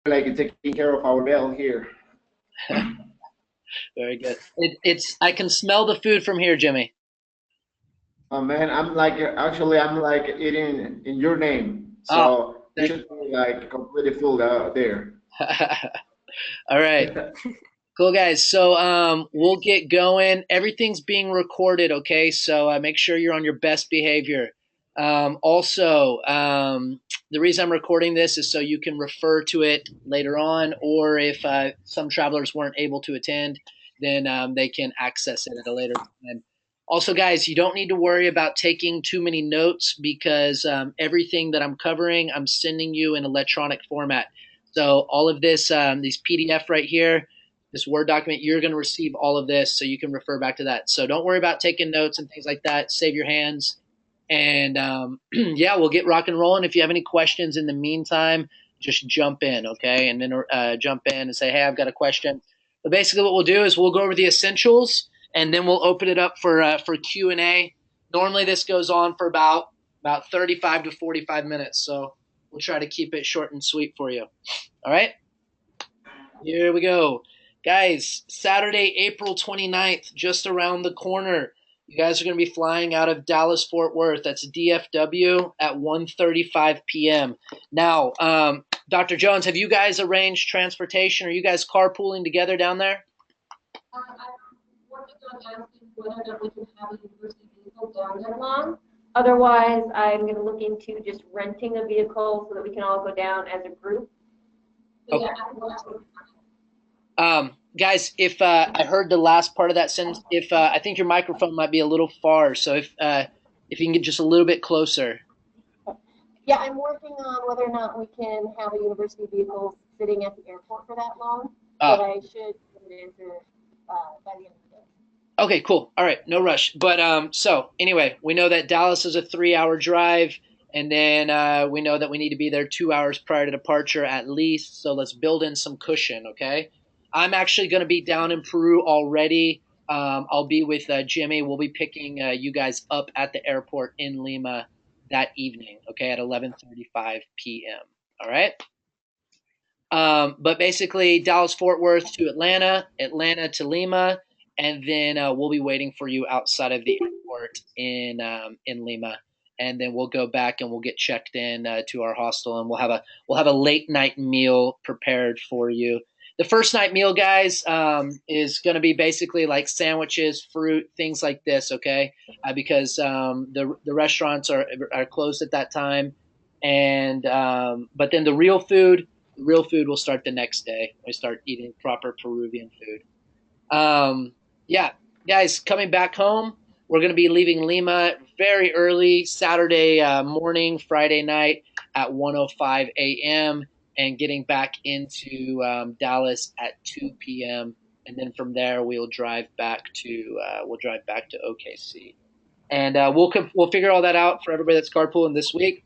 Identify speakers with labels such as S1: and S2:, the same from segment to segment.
S1: like taking care of our bell here.
S2: Very good. It's I can smell the food from here, Jimmy.
S1: Oh man, I'm like actually I'm like eating in your name,
S2: Oh,
S1: so you
S2: thank
S1: should be like completely full out there.
S2: you. All right. Cool guys. So we'll get going. Everything's being recorded, okay? So make sure you're on your best behavior. Also, the reason I'm recording this is so you can refer to it later on, or if some travelers weren't able to attend, then they can access it at a later time. Also, guys, you don't need to worry about taking too many notes because everything that I'm covering, I'm sending you in electronic format. So all of this, these PDF right here, this Word document, you're going to receive all of this so you can refer back to that. So don't worry about taking notes and things like that. Save your hands. And yeah, we'll get rock and rolling. If you have any questions in the meantime, just jump in, okay? And then jump in and say, hey, I've got a question. But basically what we'll do is we'll go over the essentials and then we'll open it up for Q&A. Normally this goes on for about 35 to 45 minutes. So we'll try to keep it short and sweet for you. All right? Here we go. Guys, Saturday, April 29th, just around the corner. You guys are going to be flying out of Dallas Fort Worth. That's DFW at 1:35 p.m. Now, Dr. Jones, have you guys arranged transportation? Are you guys carpooling together down there?
S3: I'm working on asking whether or not we can have a university vehicle down there long. Otherwise, I'm going to look into just renting a vehicle so that we can all go down as a group. So,
S2: Okay.
S3: yeah,
S2: Guys, if I heard the last part of that sentence, if I think your microphone might be a little far, so if you can get just a little bit closer.
S3: yeah, I'm working on whether or not we can have a university vehicle sitting at the airport for that long, but I should get an answer by the end of the day.
S2: Okay, cool. All right, no rush. But so anyway, we know that Dallas is a 3-hour drive, and then we know that we need to be there 2 hours prior to departure at least. So let's build in some cushion, okay? I'm actually going to be down in Peru already. I'll be with Jimmy. We'll be picking you guys up at the airport in Lima that evening, okay, at 11:35 p.m. All right. But basically, Dallas Fort Worth to Atlanta, Atlanta to Lima, and then we'll be waiting for you outside of the airport in Lima, and then we'll go back and we'll get checked in to our hostel, and we'll have a late night meal prepared for you. The first night meal, guys, is going to be basically like sandwiches, fruit, things like this, okay? Because the restaurants are closed at that time, and but then the real food will start the next day. We start eating proper Peruvian food. Yeah, guys, coming back home, we're going to be leaving Lima very early Saturday morning, Friday night at 1:05 a.m. and getting back into Dallas at 2 p.m. And then from there, we'll drive back to OKC, and we'll figure all that out for everybody that's carpooling this week.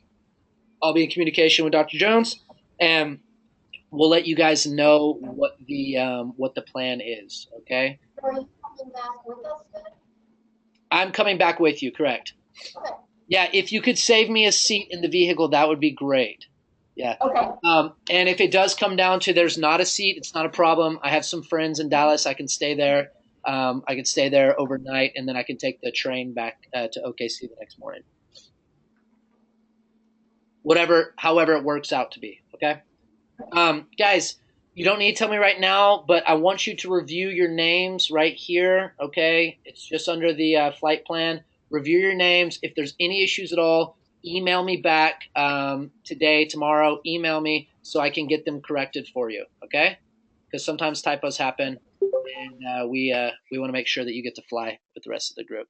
S2: I'll be in communication with Dr. Jones, and we'll let you guys know what the plan is. Okay.
S3: So are you coming back with us then?
S2: I'm coming back with you. Correct.
S3: Okay.
S2: Yeah. If you could save me a seat in the vehicle, that would be great. Yeah.
S3: Okay.
S2: And if it does come down to there's not a seat, it's not a problem. I have some friends in Dallas. I can stay there. I can stay there overnight, and then I can take the train back to OKC the next morning. However it works out to be. Okay. Guys, you don't need to tell me right now, but I want you to review your names right here. Okay, it's just under the flight plan. Review your names. If there's any issues at all, email me back today, tomorrow. Email me so I can get them corrected for you. Okay, because sometimes typos happen, and we want to make sure that you get to fly with the rest of the group.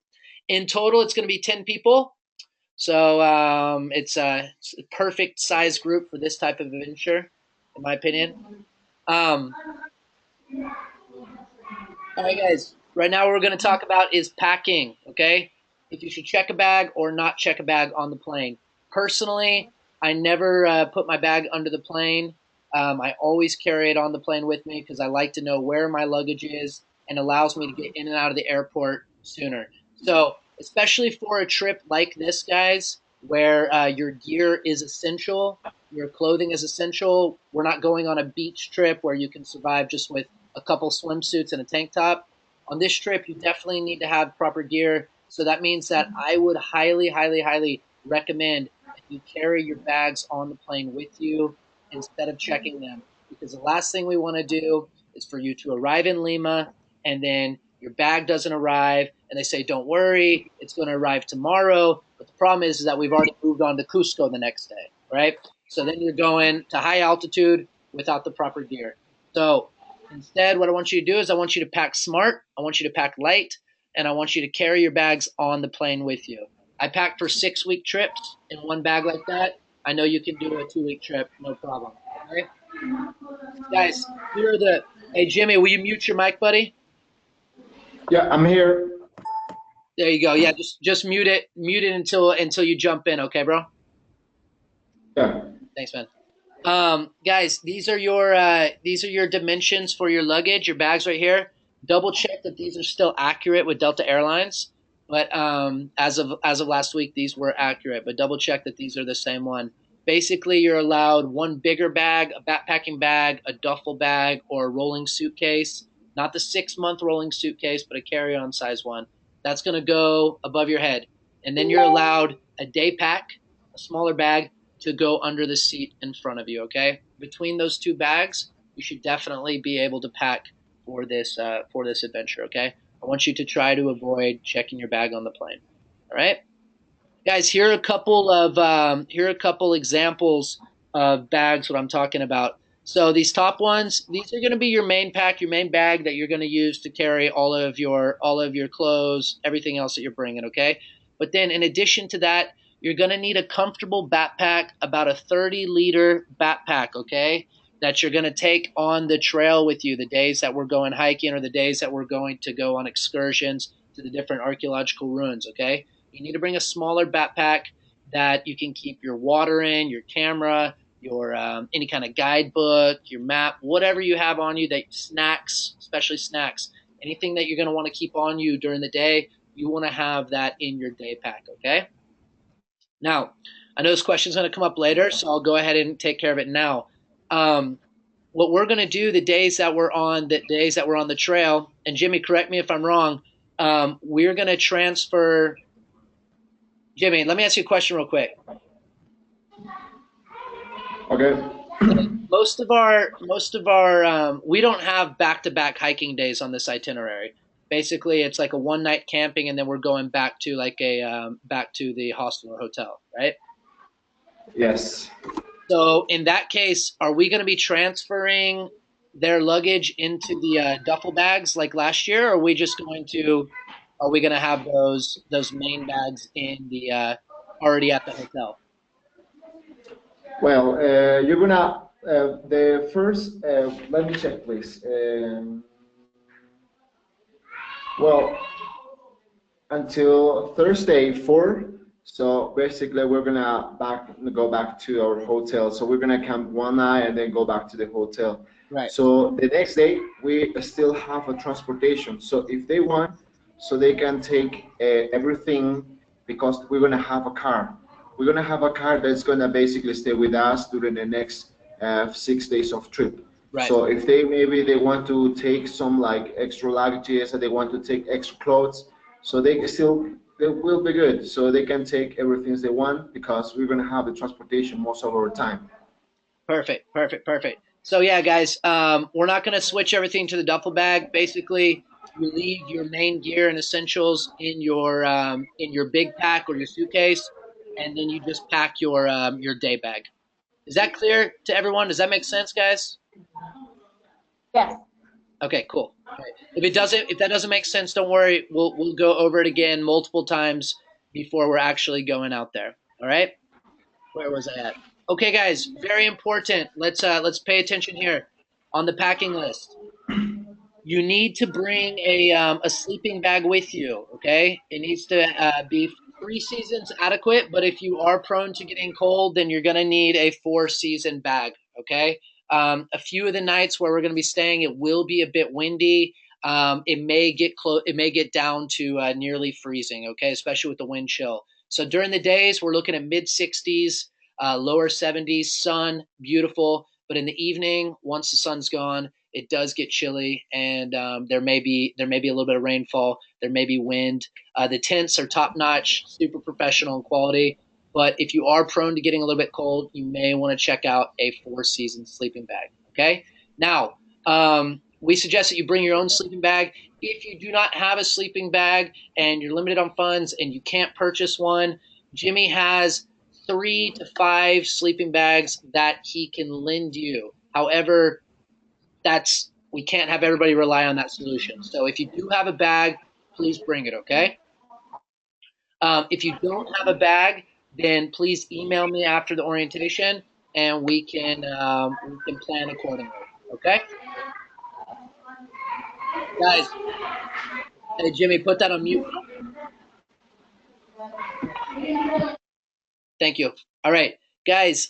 S2: In total, it's going to be 10 people. So it's a perfect size group for this type of adventure, in my opinion. Um, all right, guys. Right now, what we're going to talk about is packing. Okay, if you should check a bag or not check a bag on the plane. Personally, I never put my bag under the plane. I always carry it on the plane with me because I like to know where my luggage is and allows me to get in and out of the airport sooner. So, especially for a trip like this, guys, where your gear is essential, your clothing is essential. We're not going on a beach trip where you can survive just with a couple swimsuits and a tank top. On this trip, you definitely need to have proper gear. So that means that I would highly, highly, highly recommend that you carry your bags on the plane with you instead of checking them. Because the last thing we want to do is for you to arrive in Lima and then your bag doesn't arrive and they say, don't worry, it's going to arrive tomorrow. But the problem is that we've already moved on to Cusco the next day, right? So then you're going to high altitude without the proper gear. So instead, what I want you to do is I want you to pack smart, I want you to pack light, and I want you to carry your bags on the plane with you. I packed for 6-week trips in one bag like that. I know you can do a 2-week trip, no problem. Okay? Guys, here are the. Hey, Jimmy, will you mute your mic, buddy?
S1: Yeah, I'm here.
S2: There you go. Yeah, just mute it until you jump in, okay, bro?
S1: Yeah.
S2: Thanks, man. Guys, these are your dimensions for your luggage, your bags right here. Double check that these are still accurate with Delta Airlines. But as of last week, these were accurate. But double check that these are the same one. Basically, you're allowed one bigger bag, a backpacking bag, a duffel bag, or a rolling suitcase. Not the 6-month rolling suitcase, but a carry-on size one. That's going to go above your head. And then you're allowed a day pack, a smaller bag, to go under the seat in front of you. Okay, between those two bags, you should definitely be able to pack for this adventure. Okay, I want you to try to avoid checking your bag on the plane. All right, guys. Here are a couple examples of bags. What I'm talking about. So these top ones, these are going to be your main pack, your main bag that you're going to use to carry all of your clothes, everything else that you're bringing. Okay, but then in addition to that, you're going to need a comfortable backpack, about a 30-liter backpack, okay, that you're going to take on the trail with you the days that we're going hiking or the days that we're going to go on excursions to the different archaeological ruins, okay? You need to bring a smaller backpack that you can keep your water in, your camera, your any kind of guidebook, your map, whatever you have on you, that snacks, especially snacks, anything that you're going to want to keep on you during the day, you want to have that in your day pack, okay? Now, I know this question is going to come up later, so I'll go ahead and take care of it now. Um, what we're going to do the days that we're on the trail, and Jimmy, correct me if I'm wrong. We're going to transfer. Jimmy, let me ask you a question real quick.
S1: Okay.
S2: We don't have back-to-back hiking days on this itinerary. Basically, it's like a one-night camping, and then we're going back to back to the hostel or hotel, right?
S1: Yes.
S2: So in that case, are we going to be transferring their luggage into the duffel bags like last year, or are we going to have those main bags in the already at the hotel?
S1: Well, you're gonna the first. Let me check, please. Well, until Thursday 4. So basically, we're gonna go back to our hotel. So we're gonna camp one night and then go back to the hotel.
S2: Right.
S1: So the next day we still have a transportation. So if they want, so they can take everything because we're gonna have a car. We're gonna have a car that's gonna basically stay with us during the next 6 days of trip.
S2: Right.
S1: So if they want to take some like extra luggages and they want to take extra clothes, so they will be good. So they can take everything they want because we're gonna have the transportation most of our time.
S2: Perfect. Perfect. Perfect. So yeah, guys, we're not going to switch everything to the duffel bag. Basically, you leave your main gear and essentials in your big pack or your suitcase, and then you just pack your day bag. Is that clear to everyone? Does that make sense, guys?
S3: Yes.
S2: Okay, cool. All right. If that doesn't make sense, don't worry. We'll go over it again multiple times before we're actually going out there. All right. Where was I at? Okay, guys, very important. Let's pay attention here on the packing list. You need to bring a sleeping bag with you. Okay, it needs to be 3 seasons adequate. But if you are prone to getting cold, then you're gonna need a 4-season bag. Okay, a few of the nights where we're gonna be staying, it will be a bit windy. It may get down to nearly freezing. Okay, especially with the wind chill. So during the days, we're looking at mid 60s, lower 70s, sun, beautiful. But in the evening, once the sun's gone, it does get chilly, and there may be a little bit of rainfall. There may be wind. The tents are top notch, super professional in quality. But if you are prone to getting a little bit cold, you may want to check out a Four Seasons sleeping bag. Okay. Now, we suggest that you bring your own sleeping bag. If you do not have a sleeping bag and you're limited on funds and you can't purchase one, Jimmy has 3 to 5 sleeping bags that he can lend you. However, we can't have everybody rely on that solution. So if you do have a bag, please bring it, okay? If you don't have a bag, then please email me after the orientation, and we can plan accordingly, okay? Guys, hey Jimmy, put that on mute. Thank you. All right, guys,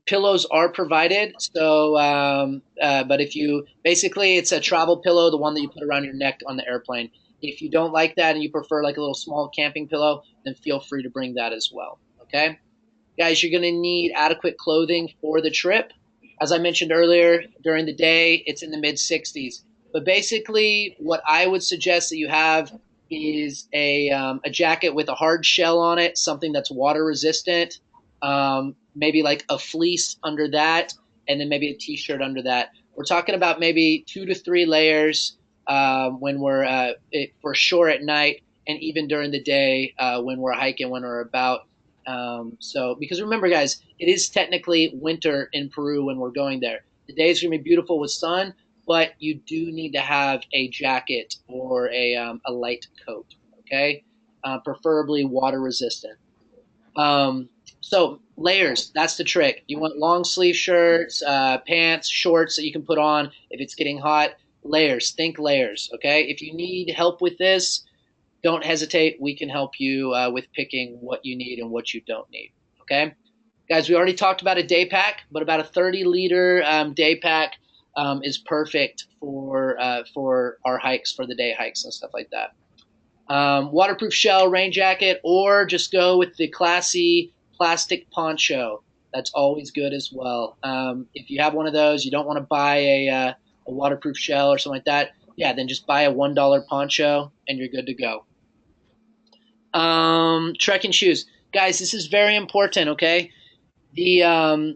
S2: pillows are provided. So, but if you basically, it's a travel pillow, the one that you put around your neck on the airplane. If you don't like that and you prefer like a little small camping pillow, then feel free to bring that as well. Okay, guys, you're going to need adequate clothing for the trip. As I mentioned earlier, during the day, it's in the mid 60s. But basically, what I would suggest that you have is a jacket with a hard shell on it, something that's water resistant, maybe like a fleece under that, and then maybe a t-shirt under that. We're talking about maybe 2 to 3 layers when we're for sure at night, and even during the day when we're hiking, when we're about. So, because remember, guys, it is technically winter in Peru when we're going there. The days are gonna be beautiful with sun, but you do need to have a jacket or a light coat, okay? Preferably water resistant. So layers, that's the trick. You want long sleeve shirts, pants, shorts that you can put on if it's getting hot. Layers, think layers, okay? If you need help with this, don't hesitate. We can help you with picking what you need and what you don't need, okay? Guys, we already talked about a day pack, but about a 30-liter day pack is perfect for our hikes, for the day hikes and stuff like that. Waterproof shell, rain jacket, or just go with the classy plastic poncho. That's always good as well. If you have one of those, you don't want to buy a waterproof shell or something like that. Yeah, then just buy a $1 poncho and you're good to go. Trekking shoes, guys. This is very important. Okay, the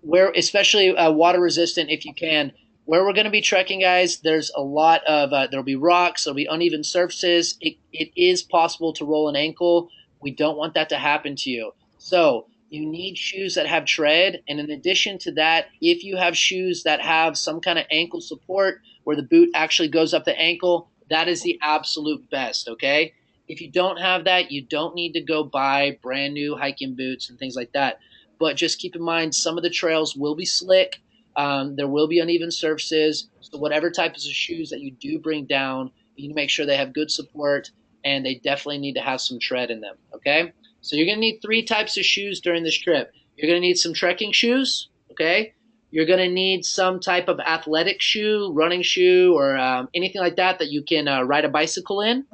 S2: where especially water resistant if you can. Where we're going to be trekking, guys, there's a lot of there'll be rocks, there'll be uneven surfaces. It is possible to roll an ankle. We don't want that to happen to you. So you need shoes that have tread, and in addition to that, if you have shoes that have some kind of ankle support where the boot actually goes up the ankle, that is the absolute best. Okay. If you don't have that, you don't need to go buy brand new hiking boots and things like that. But just keep in mind, some of the trails will be slick. There will be uneven surfaces. So whatever types of shoes that you do bring down, you need to make sure they have good support, and they definitely need to have some tread in them. Okay. So you're going to need 3 types of shoes during this trip. You're going to need some trekking shoes. Okay. You're going to need some type of athletic shoe, running shoe, or anything like that that you can ride a bicycle in.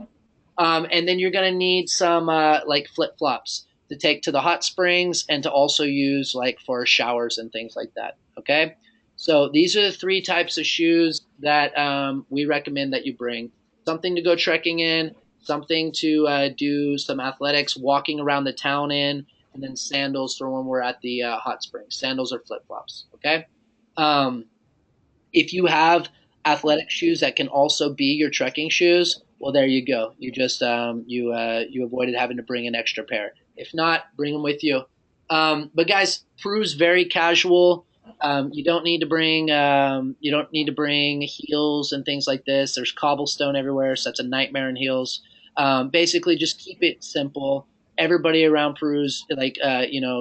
S2: And then you're going to need some like flip flops to take to the hot springs and to also use like for showers and things like that. Okay. So these are the 3 types of shoes that we recommend that you bring. Something to go trekking in, something to do some athletics, walking around the town in, and then sandals for when we're at the hot springs. Sandals or flip flops. Okay. Um, if you have athletic shoes that can also be your trekking shoes, well, there you go. You just you avoided having to bring an extra pair. If not, bring them with you. But guys, Peru's very casual. You don't need to bring heels and things like this. There's cobblestone everywhere, so that's a nightmare in heels. Basically, just keep it simple. Everybody around Peru's like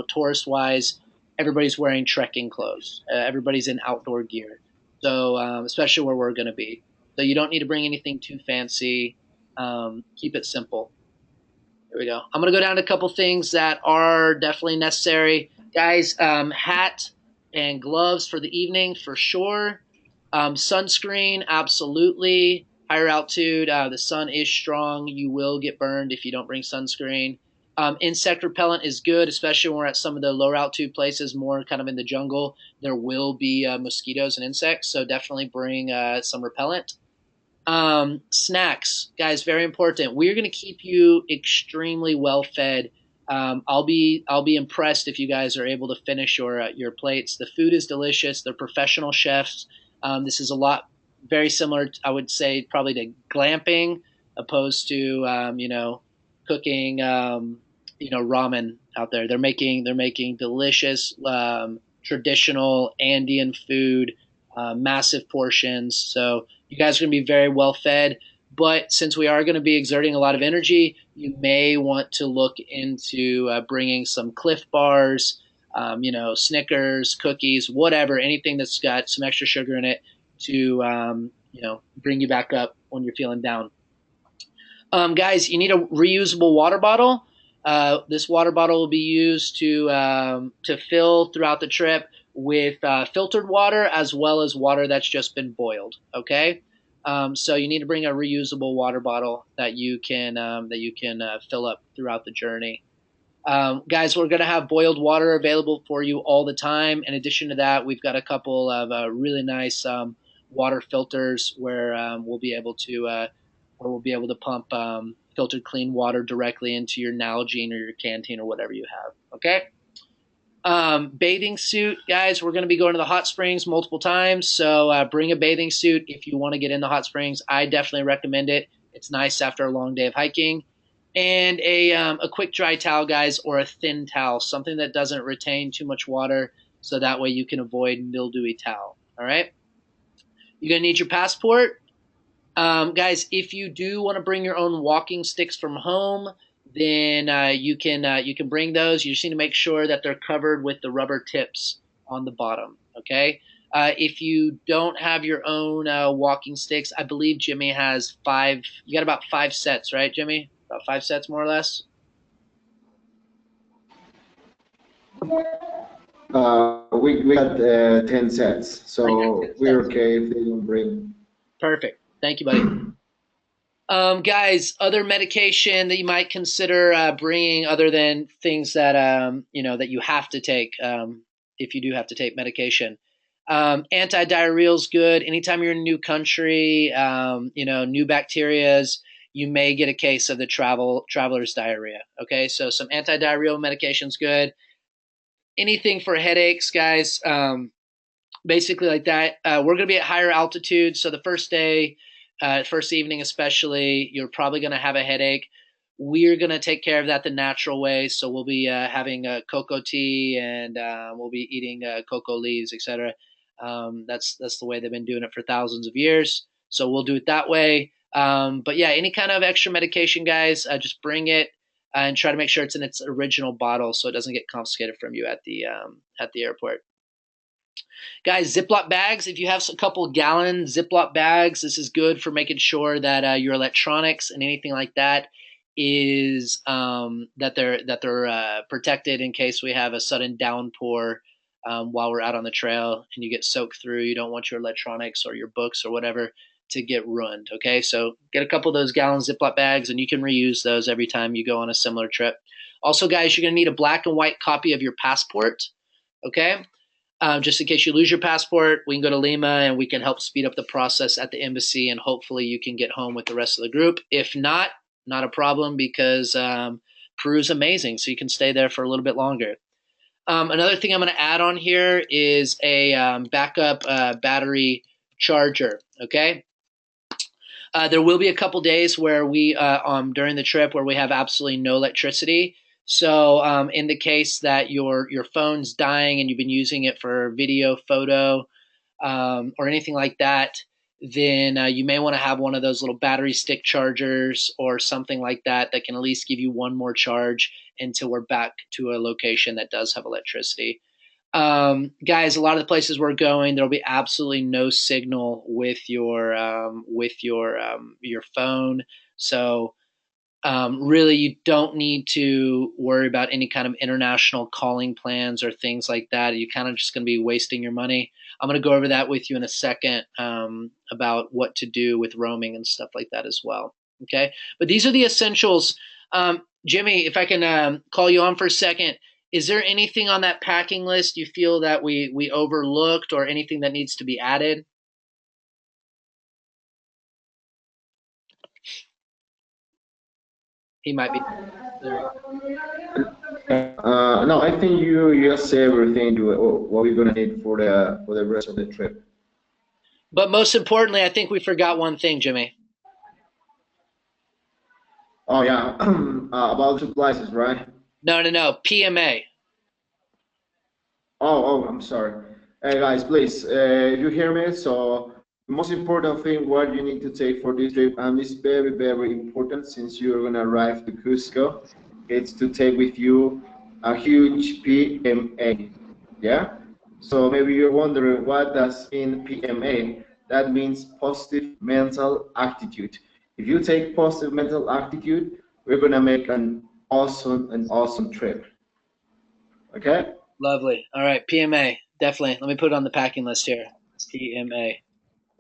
S2: tourist wise, everybody's wearing trekking clothes. Everybody's in outdoor gear. So especially where we're going to be. So you don't need to bring anything too fancy. Keep it simple. Here we go. I'm going to go down to a couple things that are definitely necessary. Guys, hat and gloves for the evening for sure. Sunscreen, absolutely. Higher altitude, the sun is strong. You will get burned if you don't bring sunscreen. Insect repellent is good, especially when we're at some of the lower altitude places, more kind of in the jungle. There will be mosquitoes and insects, so definitely bring some repellent. Snacks, guys, very important. We're going to keep you extremely well fed. I'll be impressed if you guys are able to finish your plates. The food is delicious. They're professional chefs. This is a lot very similar, I would say, probably to glamping, opposed to cooking ramen out there. They're making delicious traditional Andean food, massive portions. So you guys are going to be very well fed. But since we are going to be exerting a lot of energy, you may want to look into bringing some Cliff Bars, Snickers, cookies, whatever, anything that's got some extra sugar in it to, bring you back up when you're feeling down. Guys, you need a reusable water bottle. This water bottle will be used to fill throughout the trip with filtered water as well as water that's just been boiled. Okay, so you need to bring a reusable water bottle that you can fill up throughout the journey. Guys, we're going to have boiled water available for you all the time. In addition to that, we've got a couple of really nice water filters where we'll be able to pump filtered clean water directly into your Nalgene or your canteen or whatever you have. Okay. Bathing suit, guys. We're going to be going to the hot springs multiple times, so bring a bathing suit if you want to get in the hot springs. I definitely recommend it. It's nice after a long day of hiking. And a quick dry towel, guys, or a thin towel, something that doesn't retain too much water, so that way you can avoid mildewy towel. All right. You're going to need your passport. Guys, if you do want to bring your own walking sticks from home, then you can bring those. You just need to make sure that they're covered with the rubber tips on the bottom. Okay. If you don't have your own walking sticks, I believe Jimmy has 5. You got about 5 sets, right, Jimmy? About 5 sets, more or less.
S1: We got 10 sets, so we're okay if they don't bring.
S2: Perfect. Thank you, buddy. Guys, other medication that you might consider bringing, other than things that that you have to take if you do have to take medication. Anti-diarrheal is good. Anytime you're in a new country, new bacterias, you may get a case of the traveler's diarrhea. Okay, so some anti-diarrheal medication is good. Anything for headaches, guys. Basically like that. We're going to be at higher altitude, so the first day, first evening especially, you're probably going to have a headache. We're going to take care of that the natural way, so we'll be having cocoa tea, and we'll be eating cocoa leaves, etc. That's the way they've been doing it for thousands of years, so we'll do it that way. But yeah, any kind of extra medication, guys, just bring it and try to make sure it's in its original bottle so it doesn't get confiscated from you at the airport. Guys, Ziploc bags. If you have a couple gallon Ziploc bags, this is good for making sure that your electronics and anything like that is that they're protected in case we have a sudden downpour while we're out on the trail and you get soaked through. You don't want your electronics or your books or whatever to get ruined. Okay, so get a couple of those gallon Ziploc bags, and you can reuse those every time you go on a similar trip. Also, guys, you're going to need a black and white copy of your passport. Okay. Just in case you lose your passport, we can go to Lima and we can help speed up the process at the embassy, and hopefully you can get home with the rest of the group. If not, not a problem, because Peru's amazing, so you can stay there for a little bit longer. Another thing I'm going to add on here is a backup battery charger. Okay. There will be a couple days where we during the trip where we have absolutely no electricity. So in the case that your phone's dying and you've been using it for video, photo, or anything like that, then you may want to have one of those little battery stick chargers or something like that that can at least give you one more charge until we're back to a location that does have electricity. Guys, a lot of the places we're going, there'll be absolutely no signal with your phone. So really, you don't need to worry about any kind of international calling plans or things like that. You're kind of just going to be wasting your money. I'm going to go over that with you in a second about what to do with roaming and stuff like that as well. Okay, but these are the essentials. Jimmy, if I can call you on for a second, is there anything on that packing list you feel that we overlooked or anything that needs to be added? He might be. There.
S1: No, I think you just say everything what we're gonna need for the rest of the trip.
S2: But most importantly, I think we forgot one thing, Jimmy.
S1: Oh yeah, about supplies, right?
S2: No. PMA.
S1: Oh, I'm sorry. Hey guys, please, you hear me? So the most important thing what you need to take for this trip, and it's very, very important since you're gonna arrive to Cusco, it's to take with you a huge PMA. Yeah? So maybe you're wondering what does mean PMA? That means positive mental attitude. If you take positive mental attitude, we're gonna make an awesome trip. Okay?
S2: Lovely. All right, PMA. Definitely. Let me put it on the packing list here. PMA.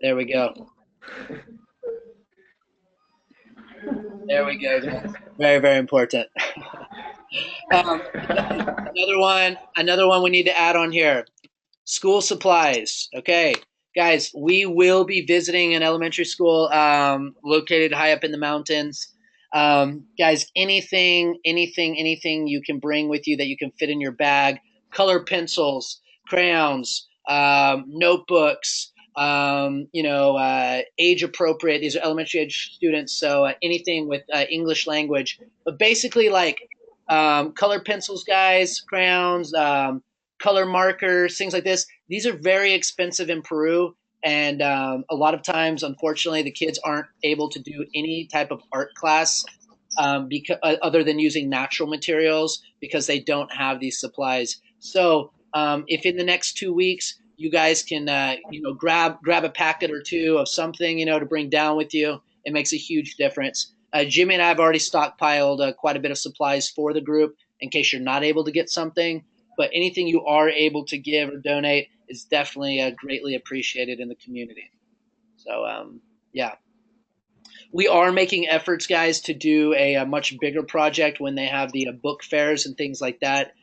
S2: There we go. There we go, guys. Very, very important. Another one we need to add on here. School supplies. Okay, guys, we will be visiting an elementary school located high up in the mountains. Guys, anything you can bring with you that you can fit in your bag. Color pencils, crayons, notebooks. Age appropriate. These are elementary age students, so anything with English language. But basically, like color pencils, guys, crayons. Color markers, things like this. These are very expensive in Peru. And a lot of times, unfortunately, the kids aren't able to do any type of art class other than using natural materials because they don't have these supplies. So if in the next 2 weeks you guys can, grab a packet or two of something, to bring down with you, it makes a huge difference. Jimmy and I have already stockpiled quite a bit of supplies for the group in case you're not able to get something, but anything you are able to give or donate is definitely greatly appreciated in the community. So, yeah, we are making efforts, guys, to do a much bigger project when they have the book fairs and things like that.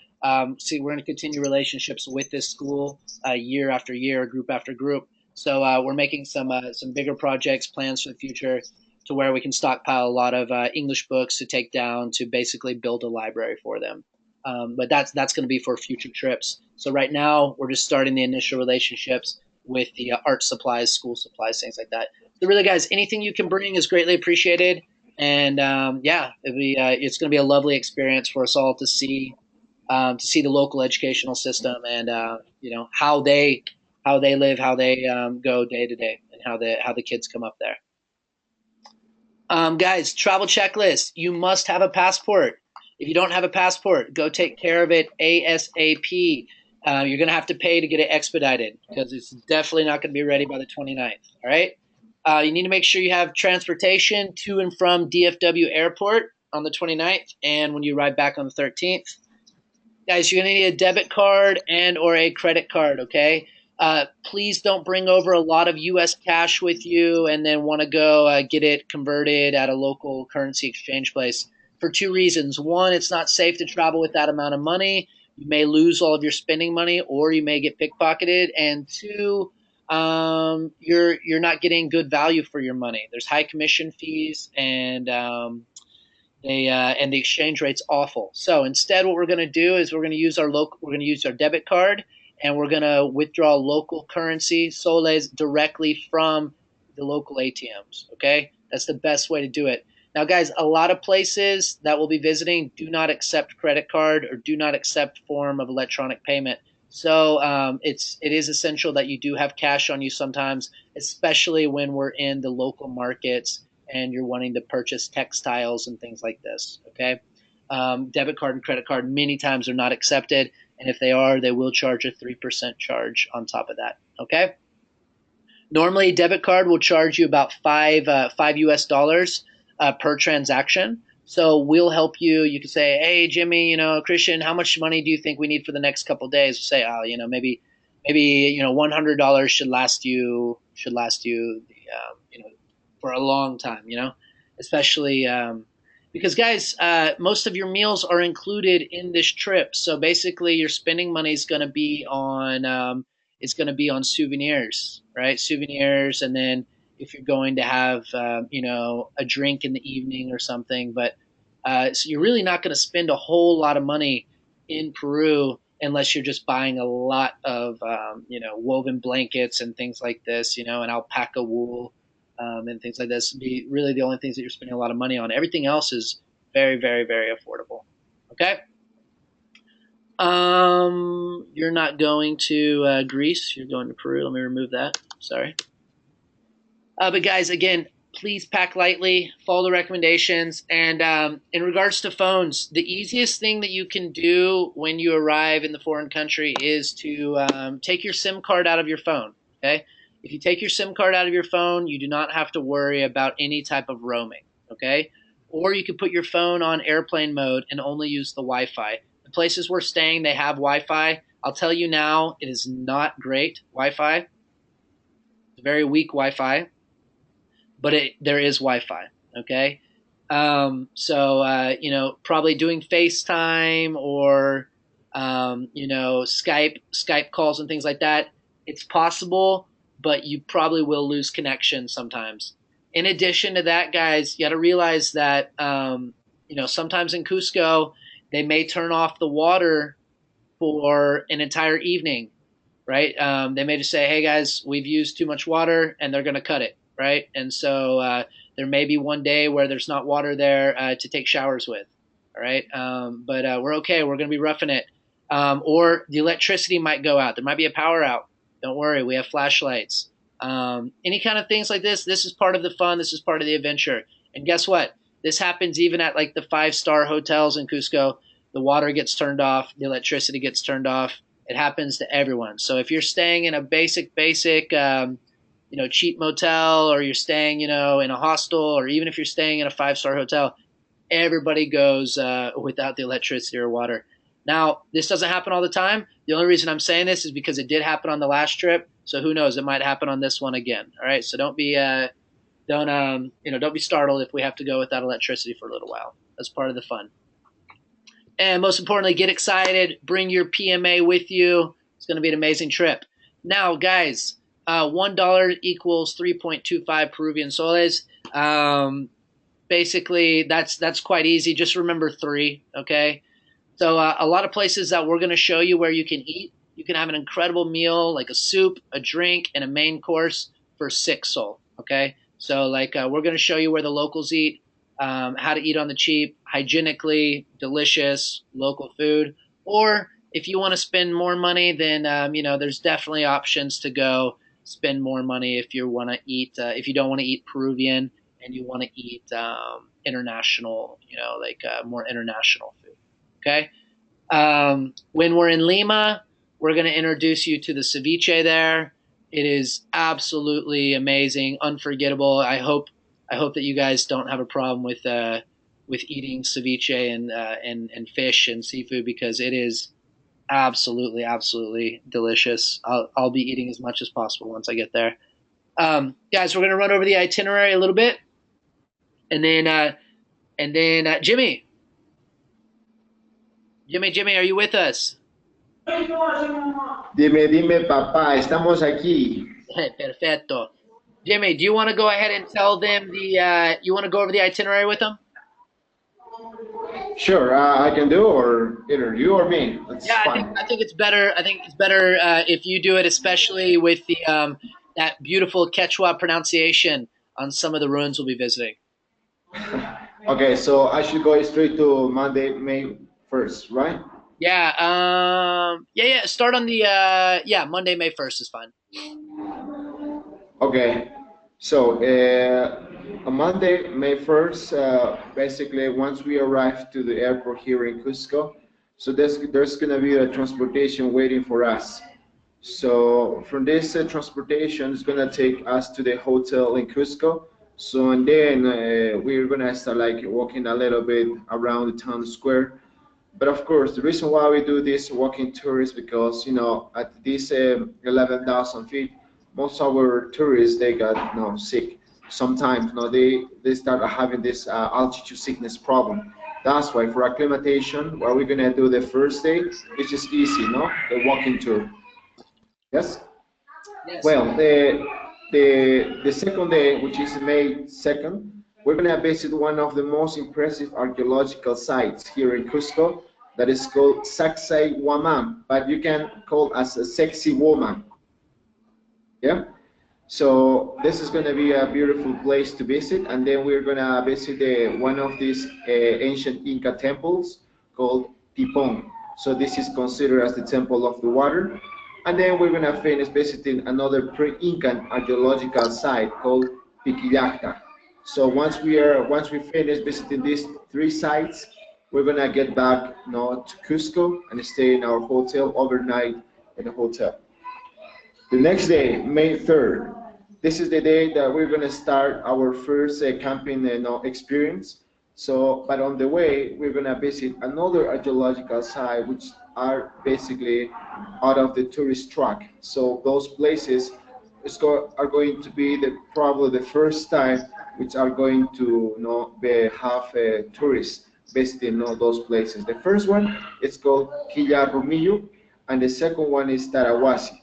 S2: See, we're going to continue relationships with this school year after year, group after group. So we're making some bigger projects, plans for the future, to where we can stockpile a lot of English books to take down to basically build a library for them. But that's going to be for future trips. So right now we're just starting the initial relationships with the art supplies, school supplies, things like that. So really, guys, anything you can bring is greatly appreciated. And yeah, it's going to be a lovely experience for us all to see the local educational system and how they live, how they go day to day, and how the kids come up there. Guys, travel checklist. You must have a passport. If you don't have a passport, go take care of it ASAP. You're going to have to pay to get it expedited because it's definitely not going to be ready by the 29th. All right. You need to make sure you have transportation to and from DFW Airport on the 29th and when you arrive back on the 13th. Guys, you're going to need a debit card and or a credit card, okay? Please don't bring over a lot of U.S. cash with you and then want to go get it converted at a local currency exchange place for two reasons. One, it's not safe to travel with that amount of money. You may lose all of your spending money, or you may get pickpocketed. And two, you're not getting good value for your money. There's high commission fees, and the exchange rate's awful. So instead, what we're going to do is we're going to use our debit card, and we're going to withdraw local currency soles directly from the local ATMs. Okay, that's the best way to do it. Now, guys, a lot of places that we'll be visiting do not accept credit card or do not accept form of electronic payment. So it is essential that you do have cash on you sometimes, especially when we're in the local markets and you're wanting to purchase textiles and things like this. Okay, debit card and credit card many times are not accepted, and if they are, they will charge a 3% charge on top of that. Okay. Normally, a debit card will charge you about five US dollars per transaction. So we'll help you. You can say, "Hey, Jimmy, Christian, how much money do you think we need for the next couple of days?" Say, "Oh, maybe $100 should last you for a long time, especially because guys, most of your meals are included in this trip. So basically, your spending money is going to be on souvenirs, right? Souvenirs, and then if you're going to have a drink in the evening or something. But so you're really not going to spend a whole lot of money in Peru unless you're just buying a lot of woven blankets and things like this, and alpaca wool and things like this would be really the only things that you're spending a lot of money on. Everything else is very, very, very affordable. Okay. You're not going to Greece. You're going to Peru. Let me remove that. Sorry. But guys, again, please pack lightly, follow the recommendations. And in regards to phones, the easiest thing that you can do when you arrive in the foreign country is to take your SIM card out of your phone. Okay. If you take your SIM card out of your phone, you do not have to worry about any type of roaming. Okay. Or you can put your phone on airplane mode and only use the Wi-Fi. The places we're staying, they have Wi-Fi. I'll tell you now, it is not great Wi-Fi. It's very weak Wi-Fi, but there is Wi-Fi. Okay, probably doing FaceTime or Skype calls and things like that. It's possible, but you probably will lose connection sometimes. In addition to that, guys, you got to realize that sometimes in Cusco they may turn off the water for an entire evening, right? They may just say, "Hey guys, we've used too much water," and they're going to cut it, right? And so there may be one day where there's not water there to take showers with, all right? But we're okay. We're going to be roughing it. Or the electricity might go out. There might be a power out. Don't worry, we have flashlights. Any kind of things like this. This is part of the fun. This is part of the adventure. And guess what? This happens even at like the 5-star hotels in Cusco. The water gets turned off. The electricity gets turned off. It happens to everyone. So if you're staying in a basic, cheap motel, or you're staying, in a hostel, or even if you're staying in a 5-star hotel, everybody goes without the electricity or water. Now, this doesn't happen all the time. The only reason I'm saying this is because it did happen on the last trip. So who knows? It might happen on this one again. All right. So don't be startled if we have to go without electricity for a little while. That's part of the fun. And most importantly, get excited. Bring your PMA with you. It's going to be an amazing trip. Now, guys, $1 equals 3.25 Peruvian soles. Basically, that's quite easy. Just remember 3. Okay. So a lot of places that we're going to show you where you can eat. You can have an incredible meal like a soup, a drink, and a main course for 6 sol. Okay. So we're going to show you where the locals eat. How to eat on the cheap, hygienically, delicious, local food. Or if you want to spend more money, then there's definitely options to go spend more money if you want to eat. If you don't want to eat Peruvian and you want to eat international, more international food. Okay. When we're in Lima, we're going to introduce you to the ceviche there. It is absolutely amazing, unforgettable. I hope that you guys don't have a problem with eating ceviche and fish and seafood, because it is absolutely, absolutely delicious. I'll be eating as much as possible once I get there. Guys, we're gonna run over the itinerary a little bit, and then Jimmy, are you with us?
S1: Dime, papá, estamos aquí.
S2: Perfecto. Jimmy, do you want to go ahead and tell them you want to go over the itinerary with them?
S1: Sure, I can do, or either you or me. That's fine.
S2: I think it's better. I think it's better if you do it, especially with the that beautiful Quechua pronunciation on some of the ruins we'll be visiting.
S1: Okay, so I should go straight to Monday, May 1st, right?
S2: Yeah. Start on the Monday, May 1st is fine.
S1: Okay, so on Monday, May 1st, basically once we arrive to the airport here in Cusco, so there's going to be a transportation waiting for us. So from this transportation is going to take us to the hotel in Cusco. So and then we're going to start walking a little bit around the town square. But of course, the reason why we do this walking tour is because, at this 11,000 feet, most of our tourists, they got sick. sometimes they start having this altitude sickness problem. That's why for acclimatation, what we're gonna do the first day, which is easy, the walking tour. Yes.
S2: Yes.
S1: Well, the second day, which is May 2nd, we're gonna visit one of the most impressive archaeological sites here in Cusco. That is called Sacsay Huamán, but you can call us a sexy woman. Yeah. So this is going to be a beautiful place to visit, and then we're going to visit one of these ancient Inca temples called Tipon. So this is considered as the temple of the water, and then we're going to finish visiting another pre-Incan archaeological site called Piquillacta. So once we finish visiting these three sites, we're going to get back to Cusco and stay in our hotel overnight in the hotel. The next day, May 3rd, this is the day that we're going to start our first camping experience. So, but on the way, we're going to visit another archaeological site, which are basically out of the tourist track. So those places are going to be probably the first time which are going to have tourists visiting those places. The first one is called Quilla Rumillo, and the second one is Tarahuasi.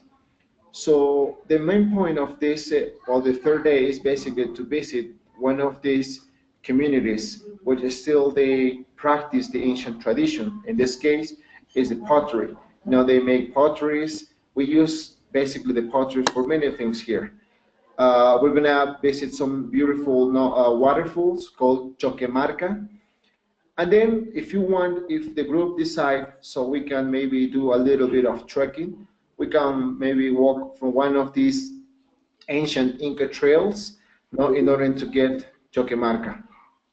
S1: So the main point of this, or the third day, is basically to visit one of these communities which still they practice the ancient tradition. In this case, is the pottery. They make potteries. We use basically the potteries for many things here. We're gonna visit some beautiful waterfalls called Choquemarca. And then if the group decide, so we can maybe do a little bit of trekking. We can maybe walk from one of these ancient Inca trails, in order to get Choquemarca.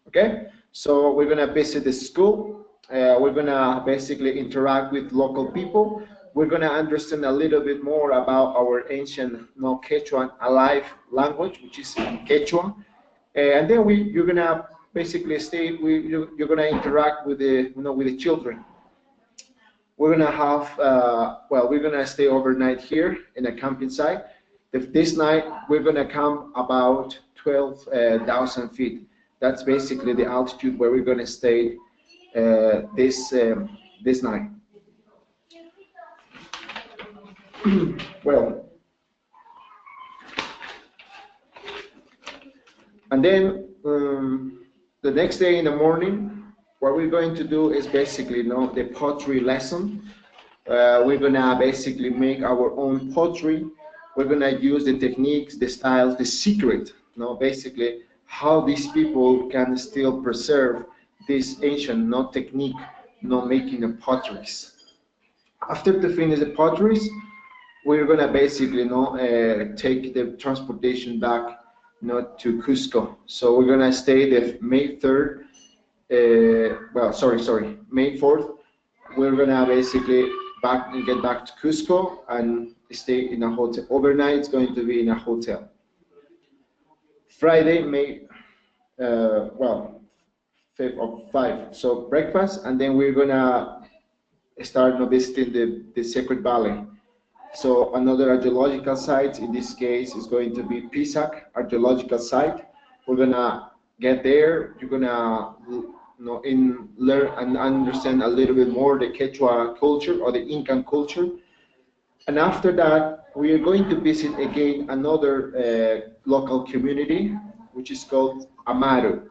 S1: Okay? So we're gonna visit the school. We're gonna basically interact with local people. We're gonna understand a little bit more about our ancient Quechua alive language, which is Quechua. And then you're gonna basically you're gonna interact with the children. We're gonna have we're gonna stay overnight here in a camping site. This night we're gonna camp about 12,000 feet. That's basically the altitude where we're gonna stay this night. Well, and then the next day in the morning, what we're going to do is basically the pottery lesson. We're gonna basically make our own pottery. We're gonna use the techniques, the styles, the secret, basically how these people can still preserve this ancient technique, making the potteries. After to finish the potteries, we're gonna basically take the transportation back to Cusco. So we're gonna stay the May 3rd. May 4th. We're gonna basically get back to Cusco and stay in a hotel. Overnight, it's going to be in a hotel. Friday, May 5th or 5. So breakfast, and then we're gonna start visiting the Sacred Valley. So another archaeological site, in this case, is going to be Pisac archaeological site. We're gonna get there. You're gonna learn and understand a little bit more the Quechua culture or the Incan culture. And after that, we are going to visit again another local community, which is called Amaru.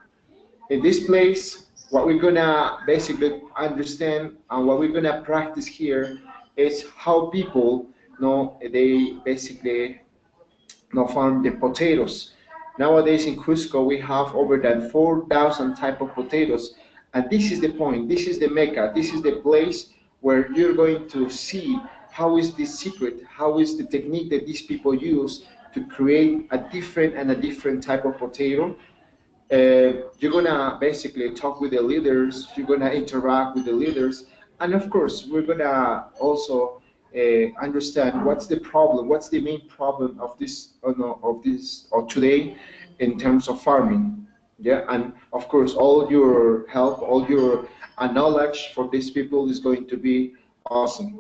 S1: In this place, what we're gonna basically understand and what we're gonna practice here is how people they basically farm the potatoes. Nowadays in Cusco, we have over than 4,000 type of potatoes, and this is the point. This is the mecca. This is the place where you're going to see how is the secret, how is the technique that these people use to create a different type of potato. You're gonna basically talk with the leaders. You're gonna interact with the leaders, and of course, we're gonna also understand what's the problem, what's the main problem of this, or today, in terms of farming. Yeah, and of course, all your help, all your knowledge for these people is going to be awesome.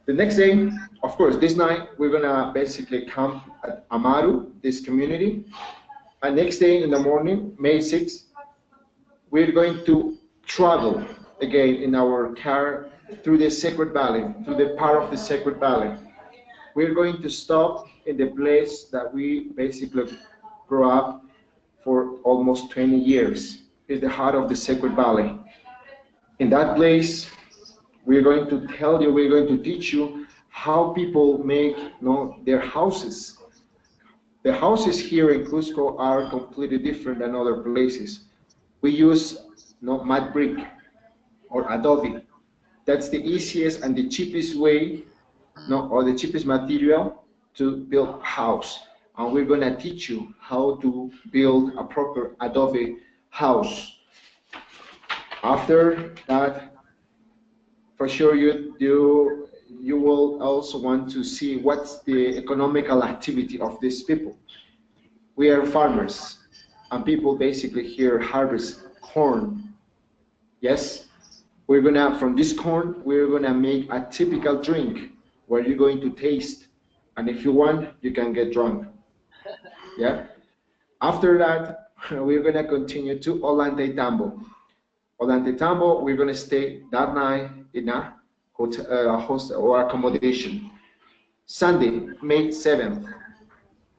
S1: The next day, of course, this night we're gonna basically camp at Amaru, this community. And next day in the morning, May 6th, we're going to travel again in our car through the Sacred Valley, through the part of the Sacred Valley. We're going to stop in the place that we basically grew up for almost 20 years. It's the heart of the Sacred Valley. In that place, we're going to tell you, we're going to teach you how people make, their houses. The houses here in Cusco are completely different than other places. We use mud brick or adobe. That's the easiest and the cheapest way, or the cheapest material to build a house. And we're going to teach you how to build a proper adobe house. After that, for sure you will also want to see what's the economical activity of these people. We are farmers, and people basically here harvest corn. Yes, from this corn, we're gonna make a typical drink where you're going to taste, and if you want, you can get drunk. Yeah. After that, we're gonna continue to Ollantaytambo. Ollantaytambo, we're gonna stay that night in a hotel or accommodation. Sunday, May 7th.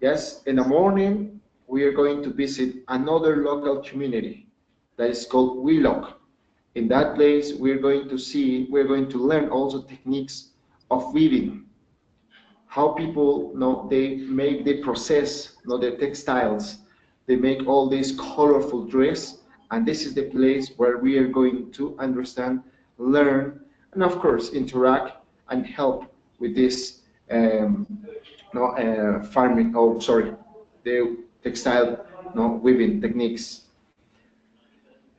S1: Yes, in the morning, we are going to visit another local community that is called Wheelock. In that place, we're going to learn also techniques of weaving, how people they process the textiles, they make all these colorful dress, and this is the place where we are going to understand, learn, and of course interact and help with this farming. Oh, sorry, the textile weaving techniques.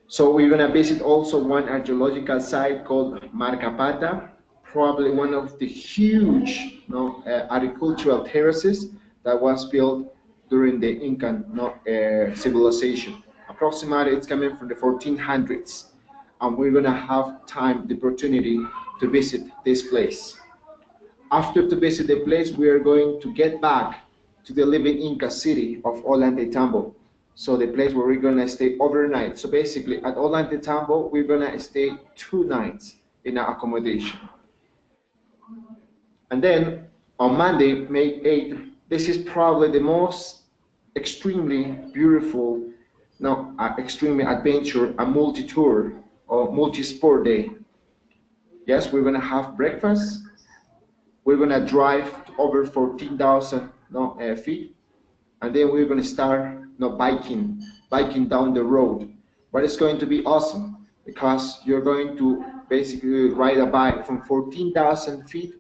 S1: So we're gonna visit also one archaeological site called Marcapata, probably one of the huge agricultural terraces that was built during the Incan civilization. Approximately, it's coming from the 1400s, and we're gonna have the opportunity to visit this place. After to visit the place, we are going to get back to the living Inca city of Ollantaytambo. So the place where we're gonna stay overnight. So basically, at Ollantaytambo, we're gonna stay 2 nights in our accommodation. And then on Monday, May 8th, this is probably the most extremely beautiful, extremely adventure, a multi-tour or multi-sport day. Yes, we're gonna have breakfast. We're gonna drive over 14,000 feet, and then we're gonna start biking down the road. But it's going to be awesome because you're going to basically ride a bike from 14,000 feet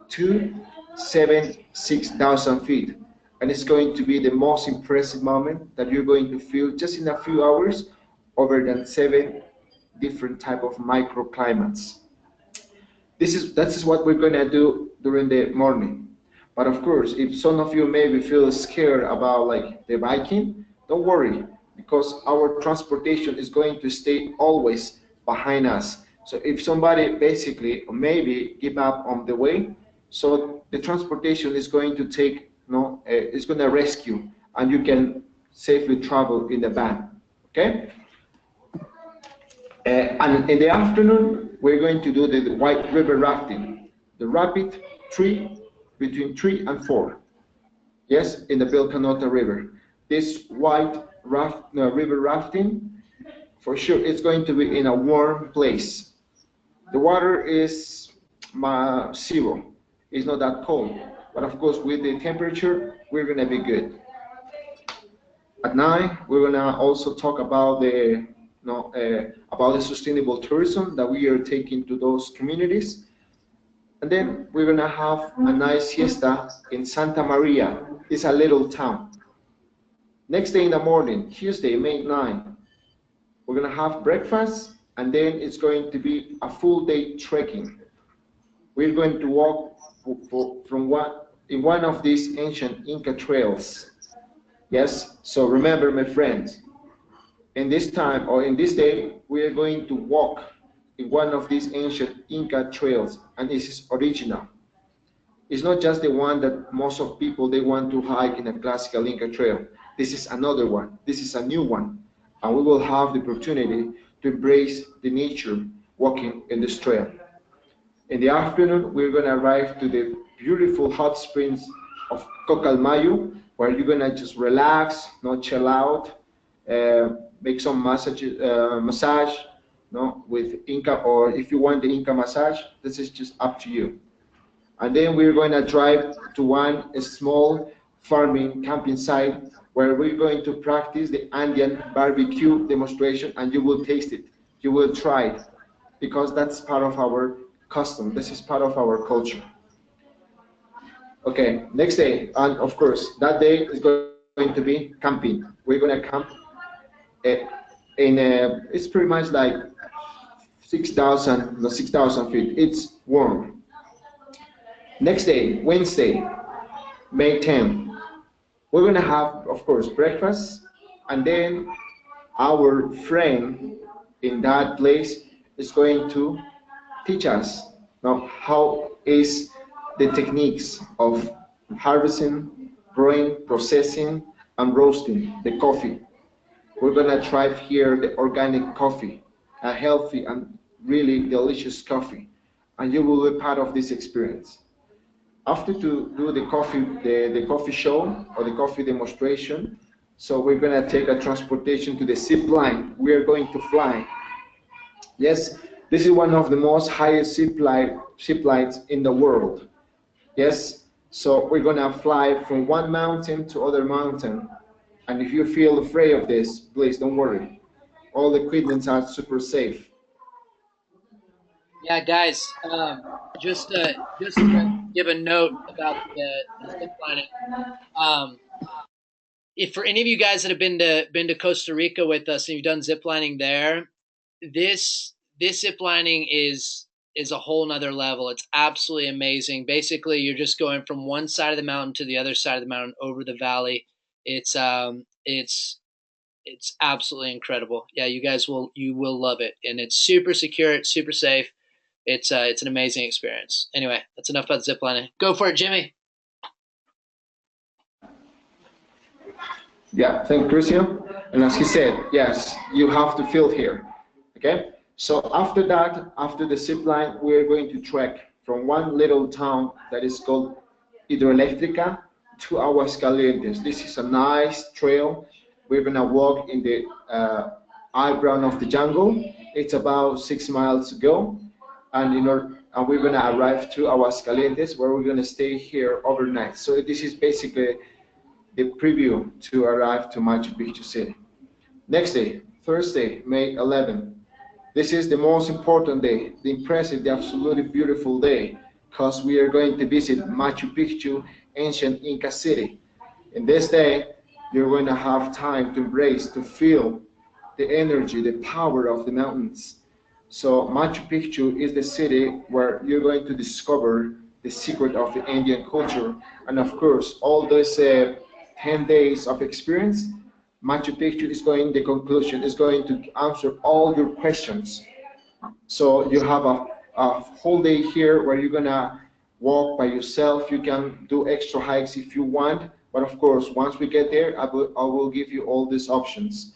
S1: to 6,000 feet, and it's going to be the most impressive moment that you're going to feel just in a few hours over than 7 different type of microclimates. That is what we're going to do during the morning. But of course, if some of you maybe feel scared about the biking, don't worry, because our transportation is going to stay always behind us. So if somebody basically maybe give up on the way, so the transportation is going to take, it's going to rescue, and you can safely travel in the van. Okay? And in the afternoon, we're going to do the White River rafting, the rapid between 3 and 4. Yes, in the Vilcanota River. This river rafting, for sure, it's going to be in a warm place. The water is 0. It's not that cold, but of course, with the temperature, we're gonna be good. At night, we're gonna also talk about the sustainable tourism that we are taking to those communities. And then we're gonna have a nice siesta in Santa Maria. It's a little town. Next day in the morning, Tuesday, May 9, we're gonna have breakfast, and then it's going to be a full day trekking. We're going to walk in one of these ancient Inca trails. Yes, so remember, my friends, in this time or in this day, we are going to walk in one of these ancient Inca trails, and this is original. It's not just the one that most of people they want to hike in a classical Inca trail. This is another one. This is a new one, and we will have the opportunity to embrace the nature walking in this trail. In the afternoon, we're going to arrive to the beautiful hot springs of Cocalmayo, where you're going to just relax, not chill out, make some massage, no, with Inca, or if you want the Inca massage, this is just up to you. And then we're going to drive to one small farming camping site where we're going to practice the Andean barbecue demonstration, and you will taste it. You will try it because that's part of our custom. This is part of our culture. Okay, next day, and of course, that day is going to be camping. We're going to camp uh, it's pretty much like 6,000, no, 6,000 feet. It's warm. Next day, Wednesday, May 10th, we're going to have, of course, breakfast, and then our friend in that place is going to teach us now how is the techniques of harvesting, growing, processing, and roasting the coffee. We're going to try here the organic coffee, a healthy and really delicious coffee, and you will be part of this experience. After to do the coffee show or the coffee demonstration, so we're going to take a transportation to the zip line. We are going to fly. Yes, this is one of the most highest zip lines in the world. Yes, so we're going to fly from one mountain to other mountain. And if you feel afraid of this, please don't worry. All the equipments are super safe.
S2: Yeah, guys, just to give a note about the zip lining. Um, if for any of you guys that have been to Costa Rica with us and you've done zip lining there, this zip lining is a whole nother level. It's absolutely amazing. Basically, you're just going from one side of the mountain to the other side of the mountain over the valley. It's absolutely incredible. Yeah, you will love it, and it's super secure. It's super safe. It's an amazing experience. Anyway, that's enough about ziplining. Go for it, Jimmy.
S1: Yeah, thank you, Christian. And as he said, yes, you have to feel here. Okay? So after that, after the zip line, we're going to trek from one little town that is called Hidroelectrica to Aguascalientes. This is a nice trail. We're gonna walk in the high ground of the jungle. It's about 6 miles to go, and we're gonna arrive to Aguascalientes, where we're gonna stay here overnight. So this is basically the preview to arrive to Machu Picchu City. Next day, Thursday, May 11th. This is the most important day, the impressive, the absolutely beautiful day, because we are going to visit Machu Picchu, ancient Inca city. In this day, you're going to have time to embrace, to feel the energy, the power of the mountains. So Machu Picchu is the city where you're going to discover the secret of the Indian culture. And of course, all those 10 days of experience, Machu Picchu is going, the conclusion is going to answer all your questions. So you have a whole day here where you're gonna walk by yourself. You can do extra hikes if you want, but of course, once we get there, I will give you all these options.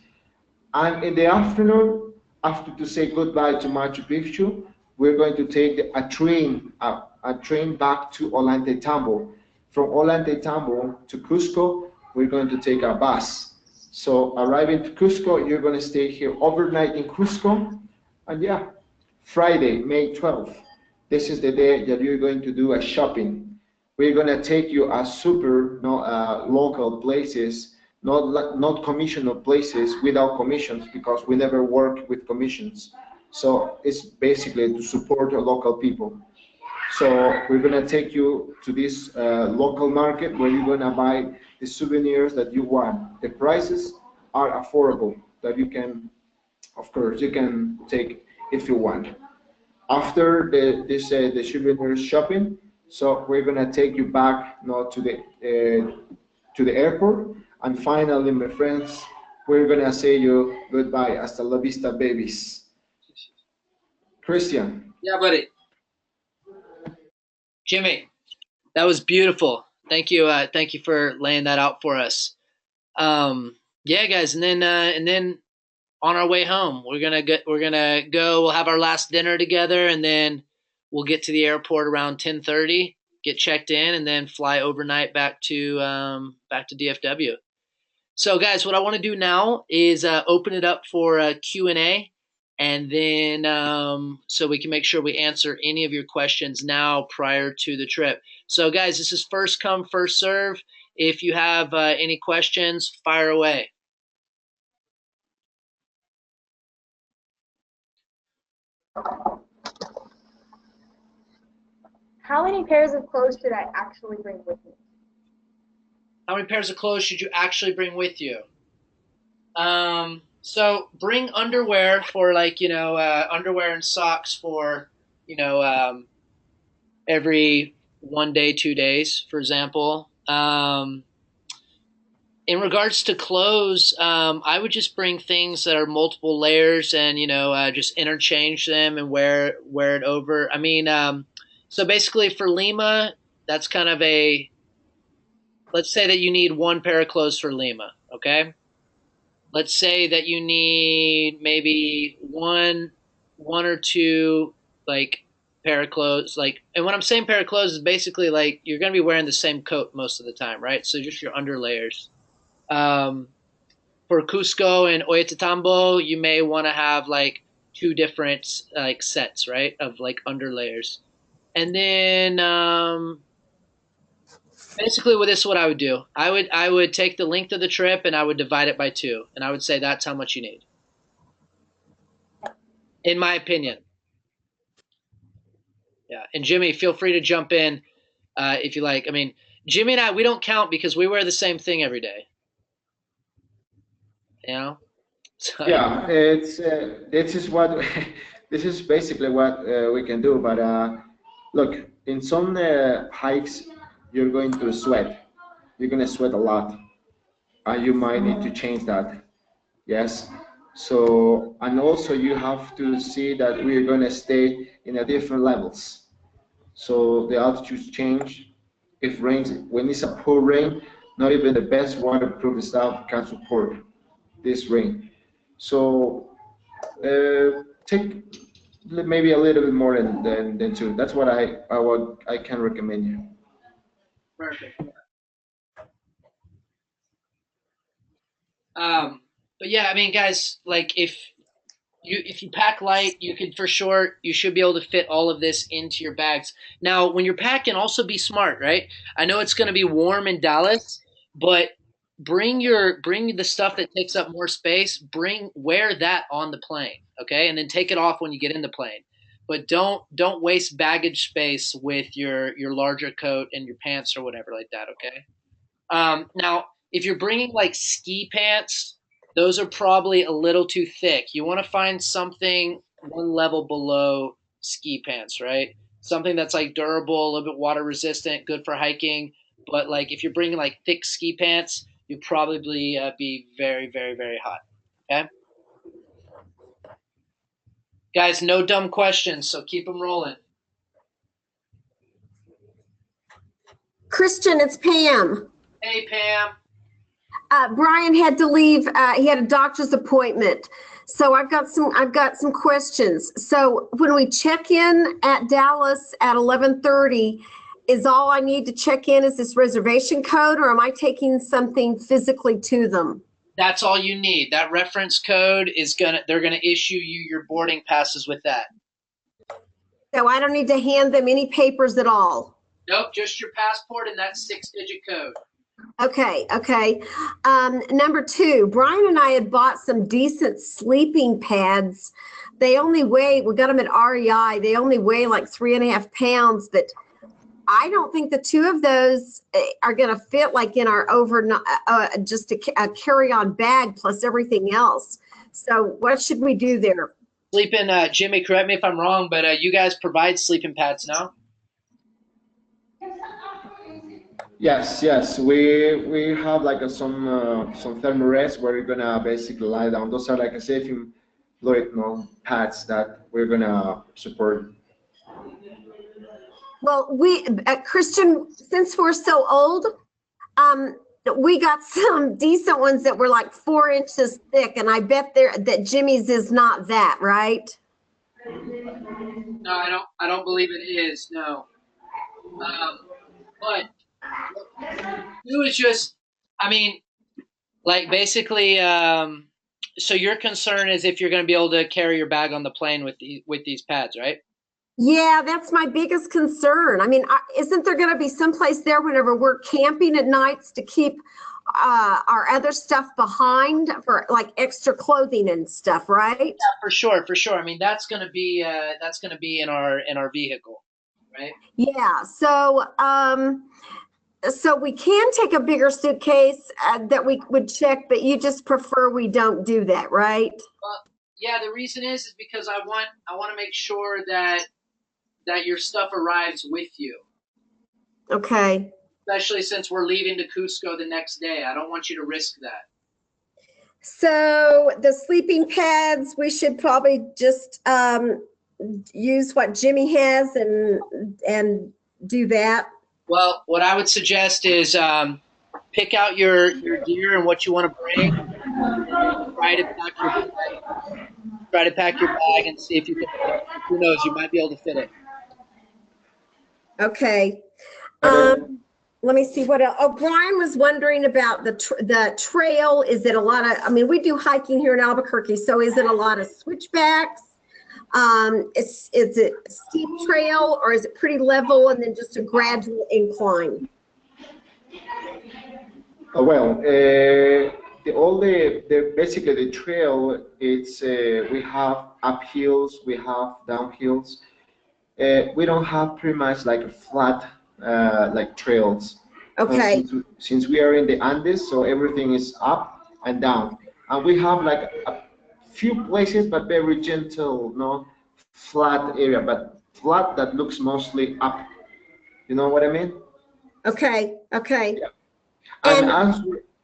S1: And in the afternoon, after to say goodbye to Machu Picchu, we're going to take a train back to Ollantaytambo. From Ollantaytambo to Cusco, we're going to take a bus. So arriving to Cusco, you're going to stay here overnight in Cusco. And yeah, Friday, May 12th, this is the day that you're going to do a shopping. We're going to take you a super local places, not commissioned places without commissions, because we never work with commissions. So it's basically to support the local people. So we're going to take you to this local market where you're going to buy the souvenirs that you want. The prices are affordable, that you can, of course, you can take if you want. After the souvenir shopping, so we're going to take you back to the airport. And finally, my friends, we're going to say you goodbye. Hasta la vista, babies. Christian.
S2: Yeah, buddy. Jimmy, That was beautiful. Thank you. Thank you for laying that out for us. Yeah, guys, and then on our way home, we're gonna go. We'll have our last dinner together, and then we'll get to the airport around 10:30, get checked in, and then fly overnight back to DFW. So, guys, what I want to do now is open it up for Q&A, and then so we can make sure we answer any of your questions now prior to the trip. So, guys, this is first come, first serve. If you have any questions, fire away.
S3: How many pairs of clothes should I actually bring with me?
S2: How many pairs of clothes should you actually bring with you? So bring underwear for underwear and socks for, every 1 day, 2 days, for example. In regards to clothes, I would just bring things that are multiple layers and, just interchange them and wear it over. I mean, so basically for Lima, that's kind of let's say that you need one pair of clothes for Lima, okay? Let's say that you need maybe one or two like pair of clothes, and when I'm saying pair of clothes is basically like you're going to be wearing the same coat most of the time, right? So just your underlayers. Um, for Cusco and Ollantaytambo, you may want to have like two different like sets, right, of like underlayers. And then basically with this, what I would do, I would take the length of the trip and I would divide it by two, and I would say that's how much you need, in my opinion. Yeah, and Jimmy, feel free to jump in if you like. I mean, Jimmy and I, we don't count because we wear the same thing every day. You know. So,
S1: Yeah, it's this is what this is basically what we can do. But look, in some hikes, you're going to sweat. You're going to sweat a lot, and you might need to change that. Yes. So, and also you have to see that we're going to stay in a different levels. So the altitudes change. If rains, when it's a poor rain, not even the best waterproof stuff can support this rain. So take maybe a little bit more than two. That's what I can recommend you.
S2: perfect. But yeah, I mean, guys, like if you pack light, you should be able to fit all of this into your bags. Now, when you're packing, also be smart, right? I know it's going to be warm in Dallas, but bring the stuff that takes up more space. Wear that on the plane, okay, and then take it off when you get in the plane. But don't waste baggage space with your larger coat and your pants or whatever like that, okay? Now, if you're bringing like ski pants, those are probably a little too thick. You want to find something one level below ski pants, right? Something that's like durable, a little bit water resistant, good for hiking. But like if you're bringing like thick ski pants, you'll probably be very, very, very hot. Okay, guys, no dumb questions, so keep them rolling.
S4: Christian, it's Pam.
S2: Hey, Pam.
S4: Brian had to leave. He had a doctor's appointment, so I've got some questions. So when we check in at Dallas at 11:30, is all I need to check in is this reservation code, or am I taking something physically to them?
S2: That's all you need. That reference code they're gonna issue you your boarding passes with that.
S4: So I don't need to hand them any papers at all?
S2: Nope, just your passport and that 6-digit code.
S4: Okay. Number two, Brian and I had bought some decent sleeping pads. We got them at REI. They only weigh like 3.5 pounds, but I don't think the two of those are going to fit like in our just a carry-on bag plus everything else. So what should we do there?
S2: Sleeping, Jimmy, correct me if I'm wrong, but you guys provide sleeping pads now?
S1: Yes. We have like some thermal rests where you're gonna basically lie down. Those are like a safe fluid, pads that we're gonna support.
S4: Well, Christian, since we're so old, we got some decent ones that were like 4 inches thick, and I bet that Jimmy's is not that, right?
S2: No, I don't believe it is. No. But it was just, I mean, like basically, so your concern is if you're going to be able to carry your bag on the plane with these pads, right?
S4: Yeah, that's my biggest concern. I mean, isn't there going to be someplace there whenever we're camping at nights to keep our other stuff behind for like extra clothing and stuff, right?
S2: Yeah, for sure, for sure. I mean, that's going to be in our vehicle, right?
S4: Yeah. So we can take a bigger suitcase that we would check, but you just prefer we don't do that, right?
S2: Well, yeah. The reason is because I want to make sure that your stuff arrives with you.
S4: Okay.
S2: Especially since we're leaving to Cusco the next day. I don't want you to risk that.
S4: So the sleeping pads, we should probably just use what Jimmy has and do that.
S2: Well, what I would suggest is pick out your gear and what you want to bring, and then try to pack your bag. Try to pack your bag and see if you can fit it. Who knows? You might be able to fit it.
S4: Okay. Let me see what else. Oh, Brian was wondering about the trail. Is it a lot of, I mean, we do hiking here in Albuquerque, so is it a lot of switchbacks? Is it a steep trail or is it pretty level and then just a gradual incline?
S1: Basically the trail, it's we have uphills, we have downhills. We don't have pretty much like a flat like trails.
S4: Okay.
S1: Since we are in the Andes, so everything is up and down, and we have like a few places, but very gentle, no flat area, but flat that looks mostly up. You know what I mean?
S4: Okay. Okay.
S1: Yeah. And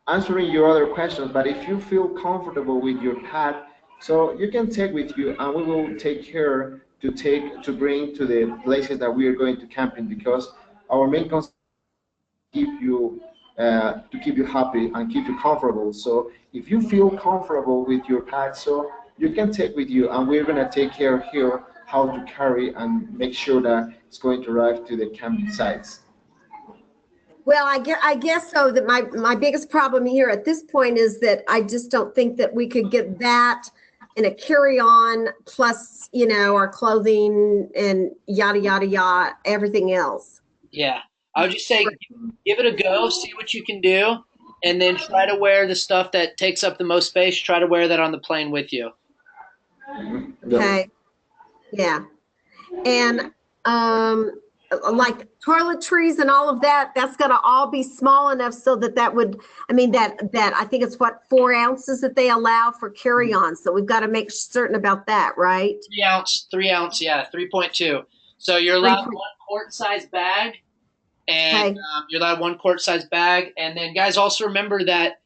S1: answering your other questions, but if you feel comfortable with your pad, so you can take with you, and we will take care to bring to the places that we are going to camping, because our main concern is to keep you happy and keep you comfortable. So if you feel comfortable with your pad, so you can take with you, and we're gonna take care here how to carry and make sure that it's going to arrive to the camping sites.
S4: Well, I guess so. That my biggest problem here at this point is that I just don't think that we could get that in a carry-on plus, our clothing and yada yada yada, everything else.
S2: Yeah, I would just say give it a go, see what you can do, and then try to wear the stuff that takes up the most space. Try to wear that on the plane with you.
S4: Okay. Yeah. And like toiletries and all of that's going to all be small enough so that would, I mean, that I think it's 4 ounces that they allow for carry-on. So we've got to make certain about that, right?
S2: 3 ounce, yeah, 3.2. So you're allowed 1 quart size bag, and you're allowed 1 quart size bag. And then guys, also remember that,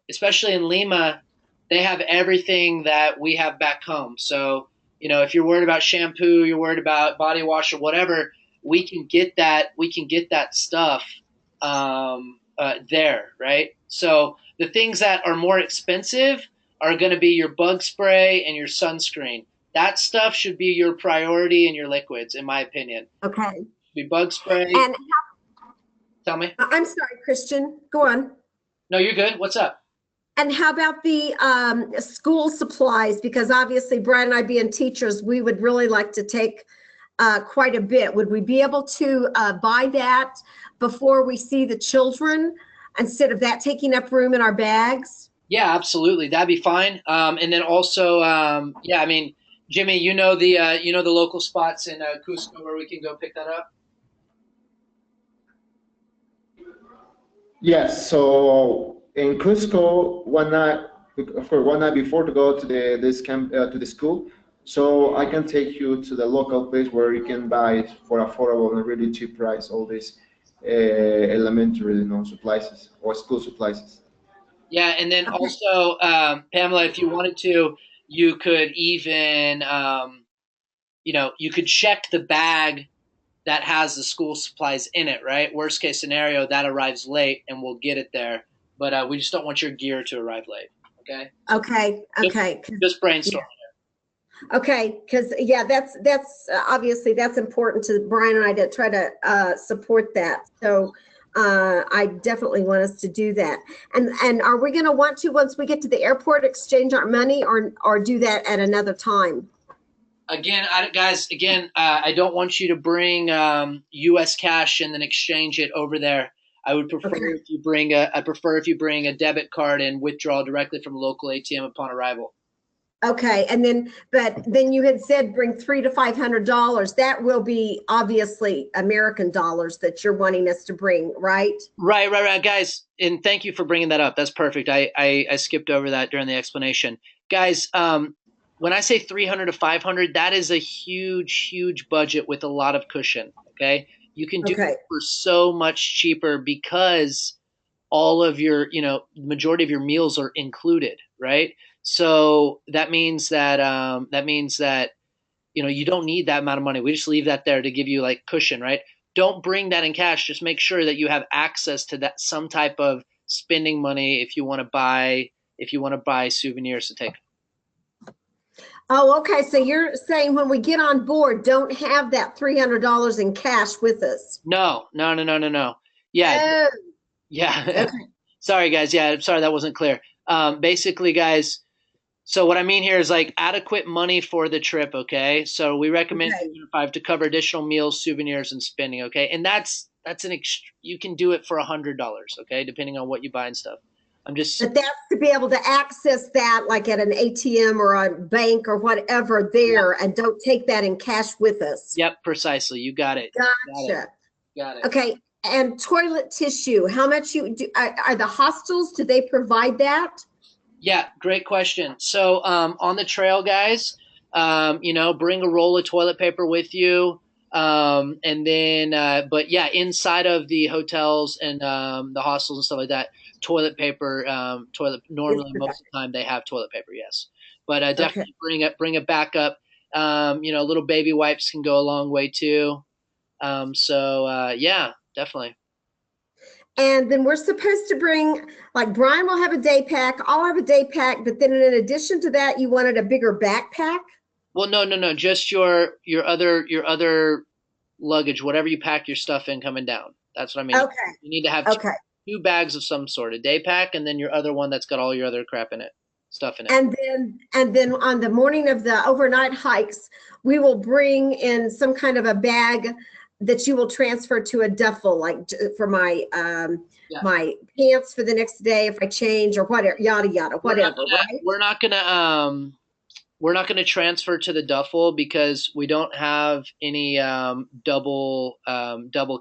S2: especially in Lima, they have everything that we have back home. So, if you're worried about shampoo, you're worried about body wash or whatever, we can get that stuff there, right? So the things that are more expensive are going to be your bug spray and your sunscreen. That stuff should be your priority in your liquids, in my opinion.
S4: Okay.
S2: Be bug spray.
S4: And
S2: tell me.
S4: I'm sorry, Christian. Go on.
S2: No, you're good. What's up?
S4: And how about the school supplies? Because obviously, Brian and I being teachers, we would really like to take quite a bit. Would we be able to buy that before we see the children instead of that taking up room in our bags?
S2: Yeah, absolutely. That'd be fine. And then also, I mean, Jimmy, the local spots in Cusco where we can go pick that up?
S1: Yes. So in Cusco, one night before to go to this camp to the school, so I can take you to the local place where you can buy it for affordable and really cheap price all these elementary, supplies or school supplies.
S2: Yeah, and then also, Pamela, if you wanted to, you could even, you could check the bag that has the school supplies in it, right? Worst case scenario, that arrives late and we'll get it there. But we just don't want your gear to arrive late. Okay.
S4: Okay. Okay.
S2: Just brainstorm.
S4: Okay, because yeah, that's obviously that's important to Brian and I to try to support that. So I definitely want us to do that. And are we going to want to, once we get to the airport, exchange our money or do that at another time?
S2: Again, guys, I don't want you to bring U.S. cash and then exchange it over there. I would prefer if you bring a debit card and withdraw directly from a local ATM upon arrival.
S4: Okay, but then you had said bring $300 to $500. That will be obviously American dollars that you're wanting us to bring, right?
S2: Right, guys. And thank you for bringing that up. That's perfect. I skipped over that during the explanation, guys. When I say 300 to 500, that is a huge budget with a lot of cushion. Okay, you can do it for so much cheaper because all of your, the majority of your meals are included, right? So that means that you don't need that amount of money. We just leave that there to give you like cushion, right? Don't bring that in cash. Just make sure that you have access to that, some type of spending money if you want to buy souvenirs to take.
S4: Oh, okay. So you're saying when we get on board, don't have that $300 in cash with us?
S2: No. Yeah.
S4: Oh.
S2: Yeah.
S4: Okay.
S2: Sorry, guys. Yeah, I'm sorry that wasn't clear. Basically, guys, so what I mean here is like adequate money for the trip, okay? So we recommend to cover additional meals, souvenirs, and spending, okay? And you can do it for $100, okay, depending on what you buy and stuff.
S4: But that's to be able to access that like at an ATM or a bank or whatever there, and don't take that in cash with us.
S2: Yep, precisely. You got it.
S4: Gotcha.
S2: Got it.
S4: Okay. And toilet tissue, how much are the hostels, do they provide that?
S2: Yeah, great question. So on the trail, guys, bring a roll of toilet paper with you. And then, but yeah, inside of the hotels and the hostels and stuff like that, toilet paper, normally most of the time they have toilet paper, yes. But definitely bring a backup. Little baby wipes can go a long way too. Yeah, definitely.
S4: And then we're supposed to bring, like Brian will have a day pack, I'll have a day pack, but then in addition to that, you wanted a bigger backpack?
S2: Well, no, just your other luggage, whatever you pack your stuff in coming down. That's what I mean.
S4: Okay.
S2: You need to have two bags of some sort, a day pack, and then your other one that's got all your other crap in it, stuff in it.
S4: And then on the morning of the overnight hikes, we will bring in some kind of a bag that you will transfer to a duffel, like for my my pants for the next day if I change or whatever, yada yada, whatever.
S2: We're not gonna transfer to the duffel because we don't have any double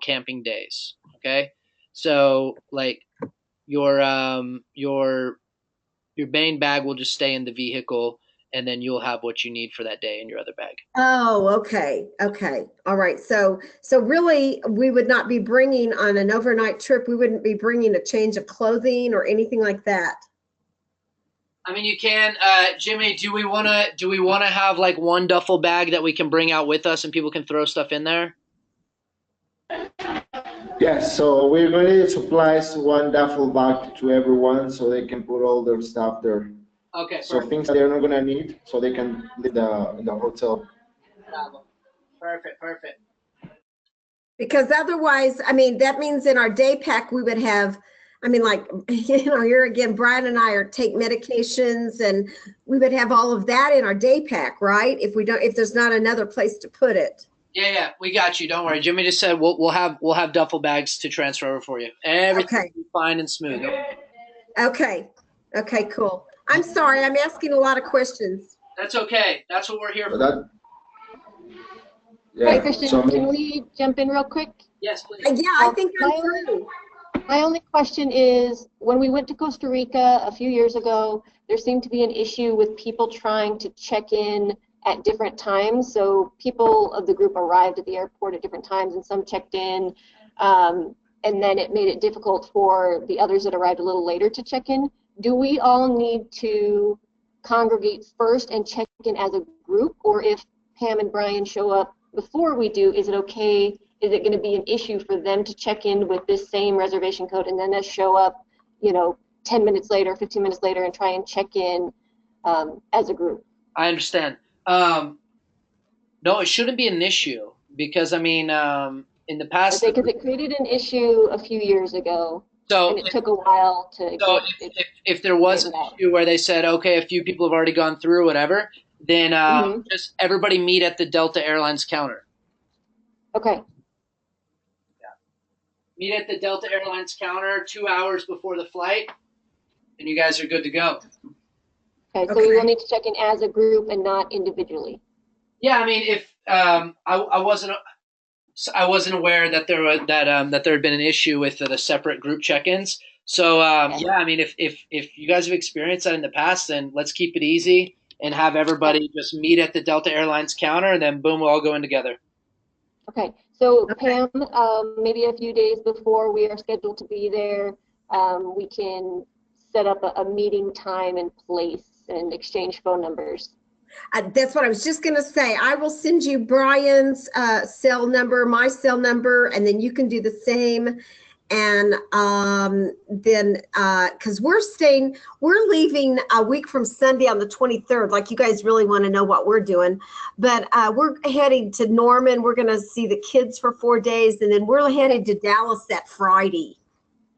S2: camping days. Okay, so like your main bag will just stay in the vehicle, and then you'll have what you need for that day in your other bag.
S4: Oh, okay. All right. So really we would not be bringing on an overnight trip. We wouldn't be bringing a change of clothing or anything like that.
S2: I mean, you can, Jimmy, do we want to have like one duffel bag that we can bring out with us and people can throw stuff in there?
S1: Yes, so we're going to supply one duffel bag to everyone so they can put all their stuff there.
S2: Okay.
S1: So things they're not gonna need, so they can leave in the hotel.
S2: Perfect.
S4: Because otherwise, I mean, that means in our day pack we would have, I mean, like, here again, Brian and I take medications, and we would have all of that in our day pack, right? If there's not another place to put it.
S2: Yeah, we got you. Don't worry. Jimmy just said we'll have duffel bags to transfer over for you. Everything will be fine and smooth.
S4: Okay, cool. I'm sorry, I'm asking a lot of questions.
S2: That's okay. That's what we're here for.
S3: Hey, Christian, can we jump in real quick?
S2: Yes, please.
S4: Yeah, I think I'm through.
S3: My only question is, when we went to Costa Rica a few years ago, there seemed to be an issue with people trying to check in at different times. So people of the group arrived at the airport at different times, and some checked in, and then it made it difficult for the others that arrived a little later to check in. Do we all need to congregate first and check in as a group, or if Pam and Brian show up before we do, is it okay is it going to be an issue for them to check in with this same reservation code and then us show up, 10 minutes later, 15 minutes later, and try and check in as a group?
S2: I understand. No, it shouldn't be an issue because, I mean, in the past.
S3: Because it created an issue a few years ago, and it took a while to get it.
S2: If there was an issue where they said, okay, a few people have already gone through, whatever, then just everybody meet at the Delta Airlines counter.
S3: Okay.
S2: Yeah. Meet at the Delta Airlines counter 2 hours before the flight, and you guys are good to go.
S3: Okay, so we will need to check in as a group and not individually.
S2: Yeah, I mean, if I wasn't aware that there had been an issue with the separate group check-ins. So yeah, I mean, if you guys have experienced that in the past, then let's keep it easy and have everybody just meet at the Delta Airlines counter, and then boom, we'll all go in together.
S3: Okay, so Pam, maybe a few days before we are scheduled to be there, we can set up a meeting time and place and exchange phone numbers.
S4: That's what I was just going to say. I will send you Brian's cell number, my cell number, and then you can do the same. And then, because we're leaving a week from Sunday on the 23rd, like you guys really want to know what we're doing. But we're heading to Norman. We're going to see the kids for 4 days, and then we're headed to Dallas that Friday.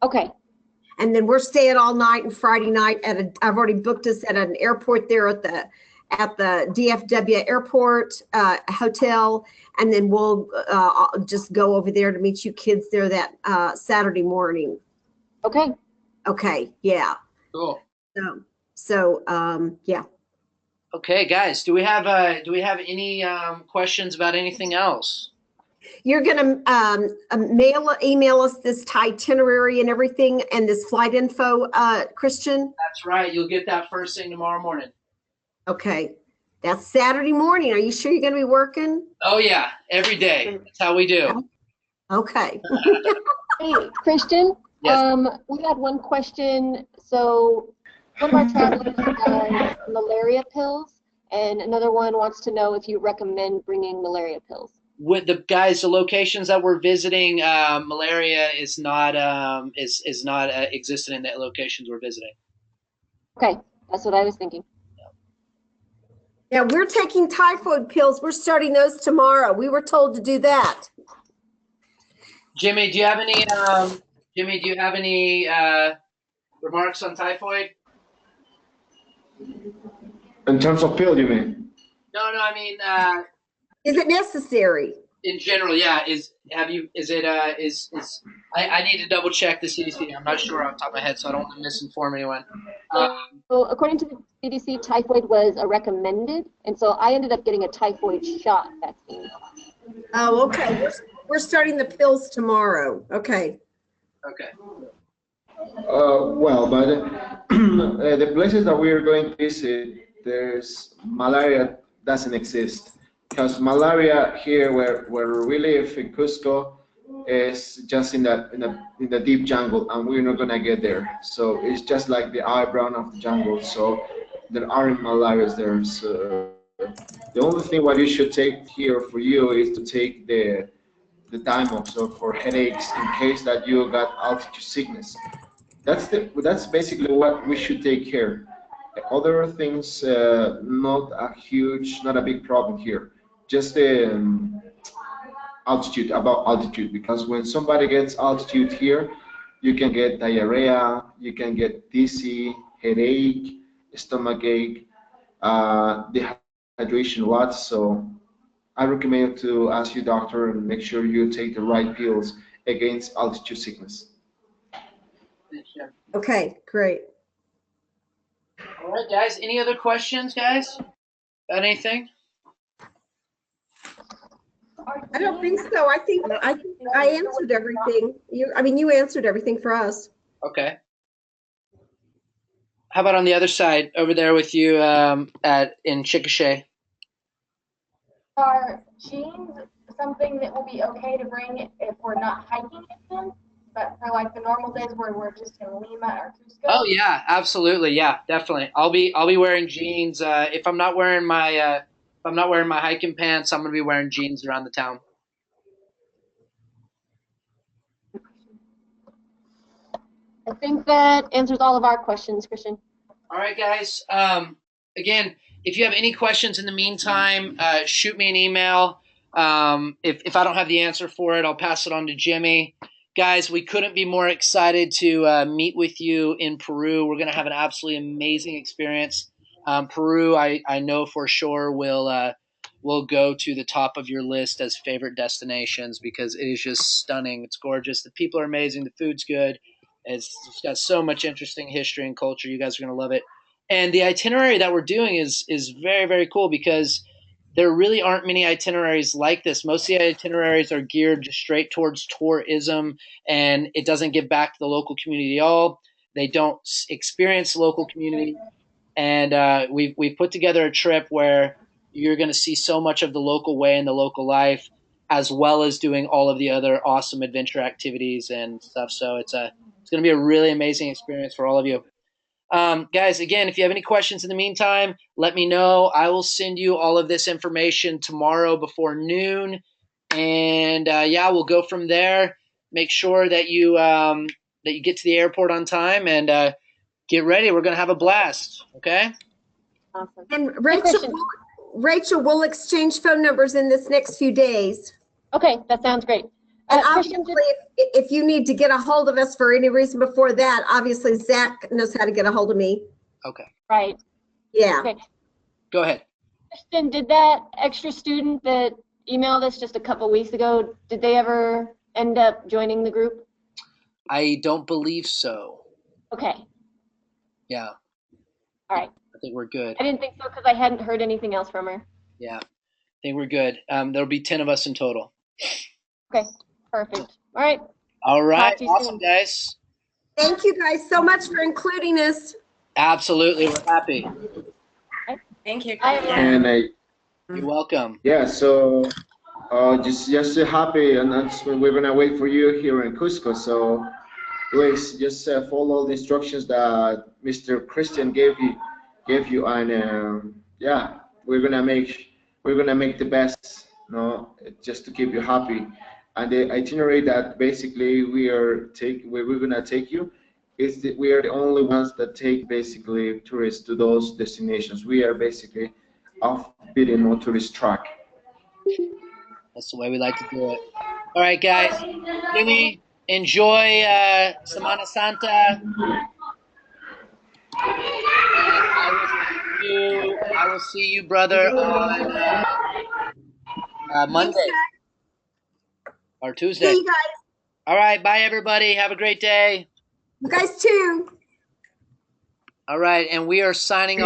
S3: Okay.
S4: And then we're staying all night and Friday night I've already booked us at an airport there at the DFW airport hotel, and then we'll just go over there to meet you kids there that Saturday morning.
S3: Okay.
S4: Okay. Yeah.
S2: Cool.
S4: So yeah.
S2: Okay, guys, do we have any questions about anything else?
S4: You're gonna email us this itinerary and everything and this flight info, Christian?
S2: That's right. You'll get that first thing tomorrow morning.
S4: Okay. That's Saturday morning. Are you sure you're going to be working?
S2: Oh, yeah. Every day. That's how we do.
S4: Okay.
S3: Hey, Christian,
S2: yes.
S3: We had one question. So one of our travelers has malaria pills, and another one wants to know if you recommend bringing malaria pills.
S2: With the locations that we're visiting, malaria is not existent in the locations we're visiting.
S3: Okay. That's what I was thinking.
S4: Yeah, we're taking typhoid pills. We're starting those tomorrow. We were told to do that.
S2: Jimmy, do you have any remarks on typhoid?
S1: In terms of pill, you mean?
S2: No, I mean.
S4: Is it necessary?
S2: In general, yeah. I need to double check the CDC. I'm not sure off the top of my head, so I don't want to misinform anyone.
S3: So according to the CDC, typhoid was recommended, and so I ended up getting a typhoid shot vaccine.
S4: Oh, okay. We're starting the pills tomorrow. Okay.
S2: Okay.
S1: Well, but the places that we are going to visit, there's malaria doesn't exist. Because malaria here, where we live in Cusco, is just in the deep jungle, and we're not gonna get there. So it's just like the eyebrow of the jungle. So there aren't malarias there. So the only thing what you should take here for you is to take the Dymo, so for headaches in case that you got altitude sickness. That's basically what we should take care. Other things, not a big problem here. Just altitude, because when somebody gets altitude here, you can get diarrhea, you can get dizzy, headache, stomachache, dehydration lots. So I recommend to ask your doctor and make sure you take the right pills against altitude sickness.
S4: Okay, great.
S2: All right, guys. Any other questions, guys? About anything?
S4: I don't think so. I think I answered everything. You answered everything for us.
S2: Okay. How about on the other side, over there with you in Chickasha?
S5: Are jeans something that will be okay to bring if we're not hiking in them? But for like the normal days where we're just in Lima or Cusco?
S2: Oh yeah, absolutely. Yeah, definitely. I'll be wearing jeans. If I'm not wearing my hiking pants, I'm gonna be wearing jeans around the town.
S3: I think that answers all of our questions, Christian.
S2: All right, guys. Again, if you have any questions in the meantime, shoot me an email. If I don't have the answer for it, I'll pass it on to Jimmy. Guys, we couldn't be more excited to meet with you in Peru. We're going to have an absolutely amazing experience. Peru, I know for sure will go to the top of your list as favorite destinations because it is just stunning. It's gorgeous. The people are amazing. The food's good. It's got so much interesting history and culture. You guys are going to love it. And the itinerary that we're doing is very, very cool because there really aren't many itineraries like this. Most of the itineraries are geared just straight towards tourism, and it doesn't give back to the local community at all. They don't experience the local community. And we've put together a trip where you're going to see so much of the local way and the local life, as well as doing all of the other awesome adventure activities and stuff. So it's going to be a really amazing experience for all of you. Guys, again, if you have any questions in the meantime, let me know. I will send you all of this information tomorrow before noon. And yeah, we'll go from there. Make sure that you get to the airport on time and get ready. We're going to have a blast. Okay?
S3: Awesome.
S4: And Rachel, we'll exchange phone numbers in this next few days.
S3: Okay, that sounds great.
S4: And
S3: Christian,
S4: obviously, if you need to get a hold of us for any reason before that, obviously Zach knows how to get a hold of me.
S2: Okay.
S3: right.
S4: Yeah.
S3: Okay.
S2: Go ahead.
S3: Christian, did that extra student that emailed us just a couple weeks ago, did they ever end up joining the group?
S2: I don't believe so.
S3: Okay.
S2: Yeah.
S3: All right.
S2: I think we're good.
S3: I didn't think so because I hadn't heard anything else from her.
S2: Yeah. I think we're good. There'll be 10 of us in total.
S3: Okay. Perfect. All right.
S2: All right.
S3: Talk to you
S2: Awesome,
S3: soon.
S2: guys.
S4: Thank you guys so much for including us.
S2: Absolutely. We're happy.
S6: Thank you.
S3: Bye, everyone.
S1: And
S2: You're welcome.
S1: yeah, so just happy, and that's when we're gonna wait for you here in Cusco. So please just follow the instructions that Mr. Christian gave you, and yeah, we're gonna make the best, just to keep you happy. And the itinerary that basically we're gonna take you is that we are the only ones that take basically tourists to those destinations. We are basically off-beaten or tourist track.
S2: That's the way we like to do it. All right, guys. Jimmy, enjoy Semana Santa. I will see you, brother, on Monday or Tuesday.
S4: See you guys.
S2: All right. Bye, everybody. Have a great day.
S4: You guys too.
S2: All right. And we are signing off.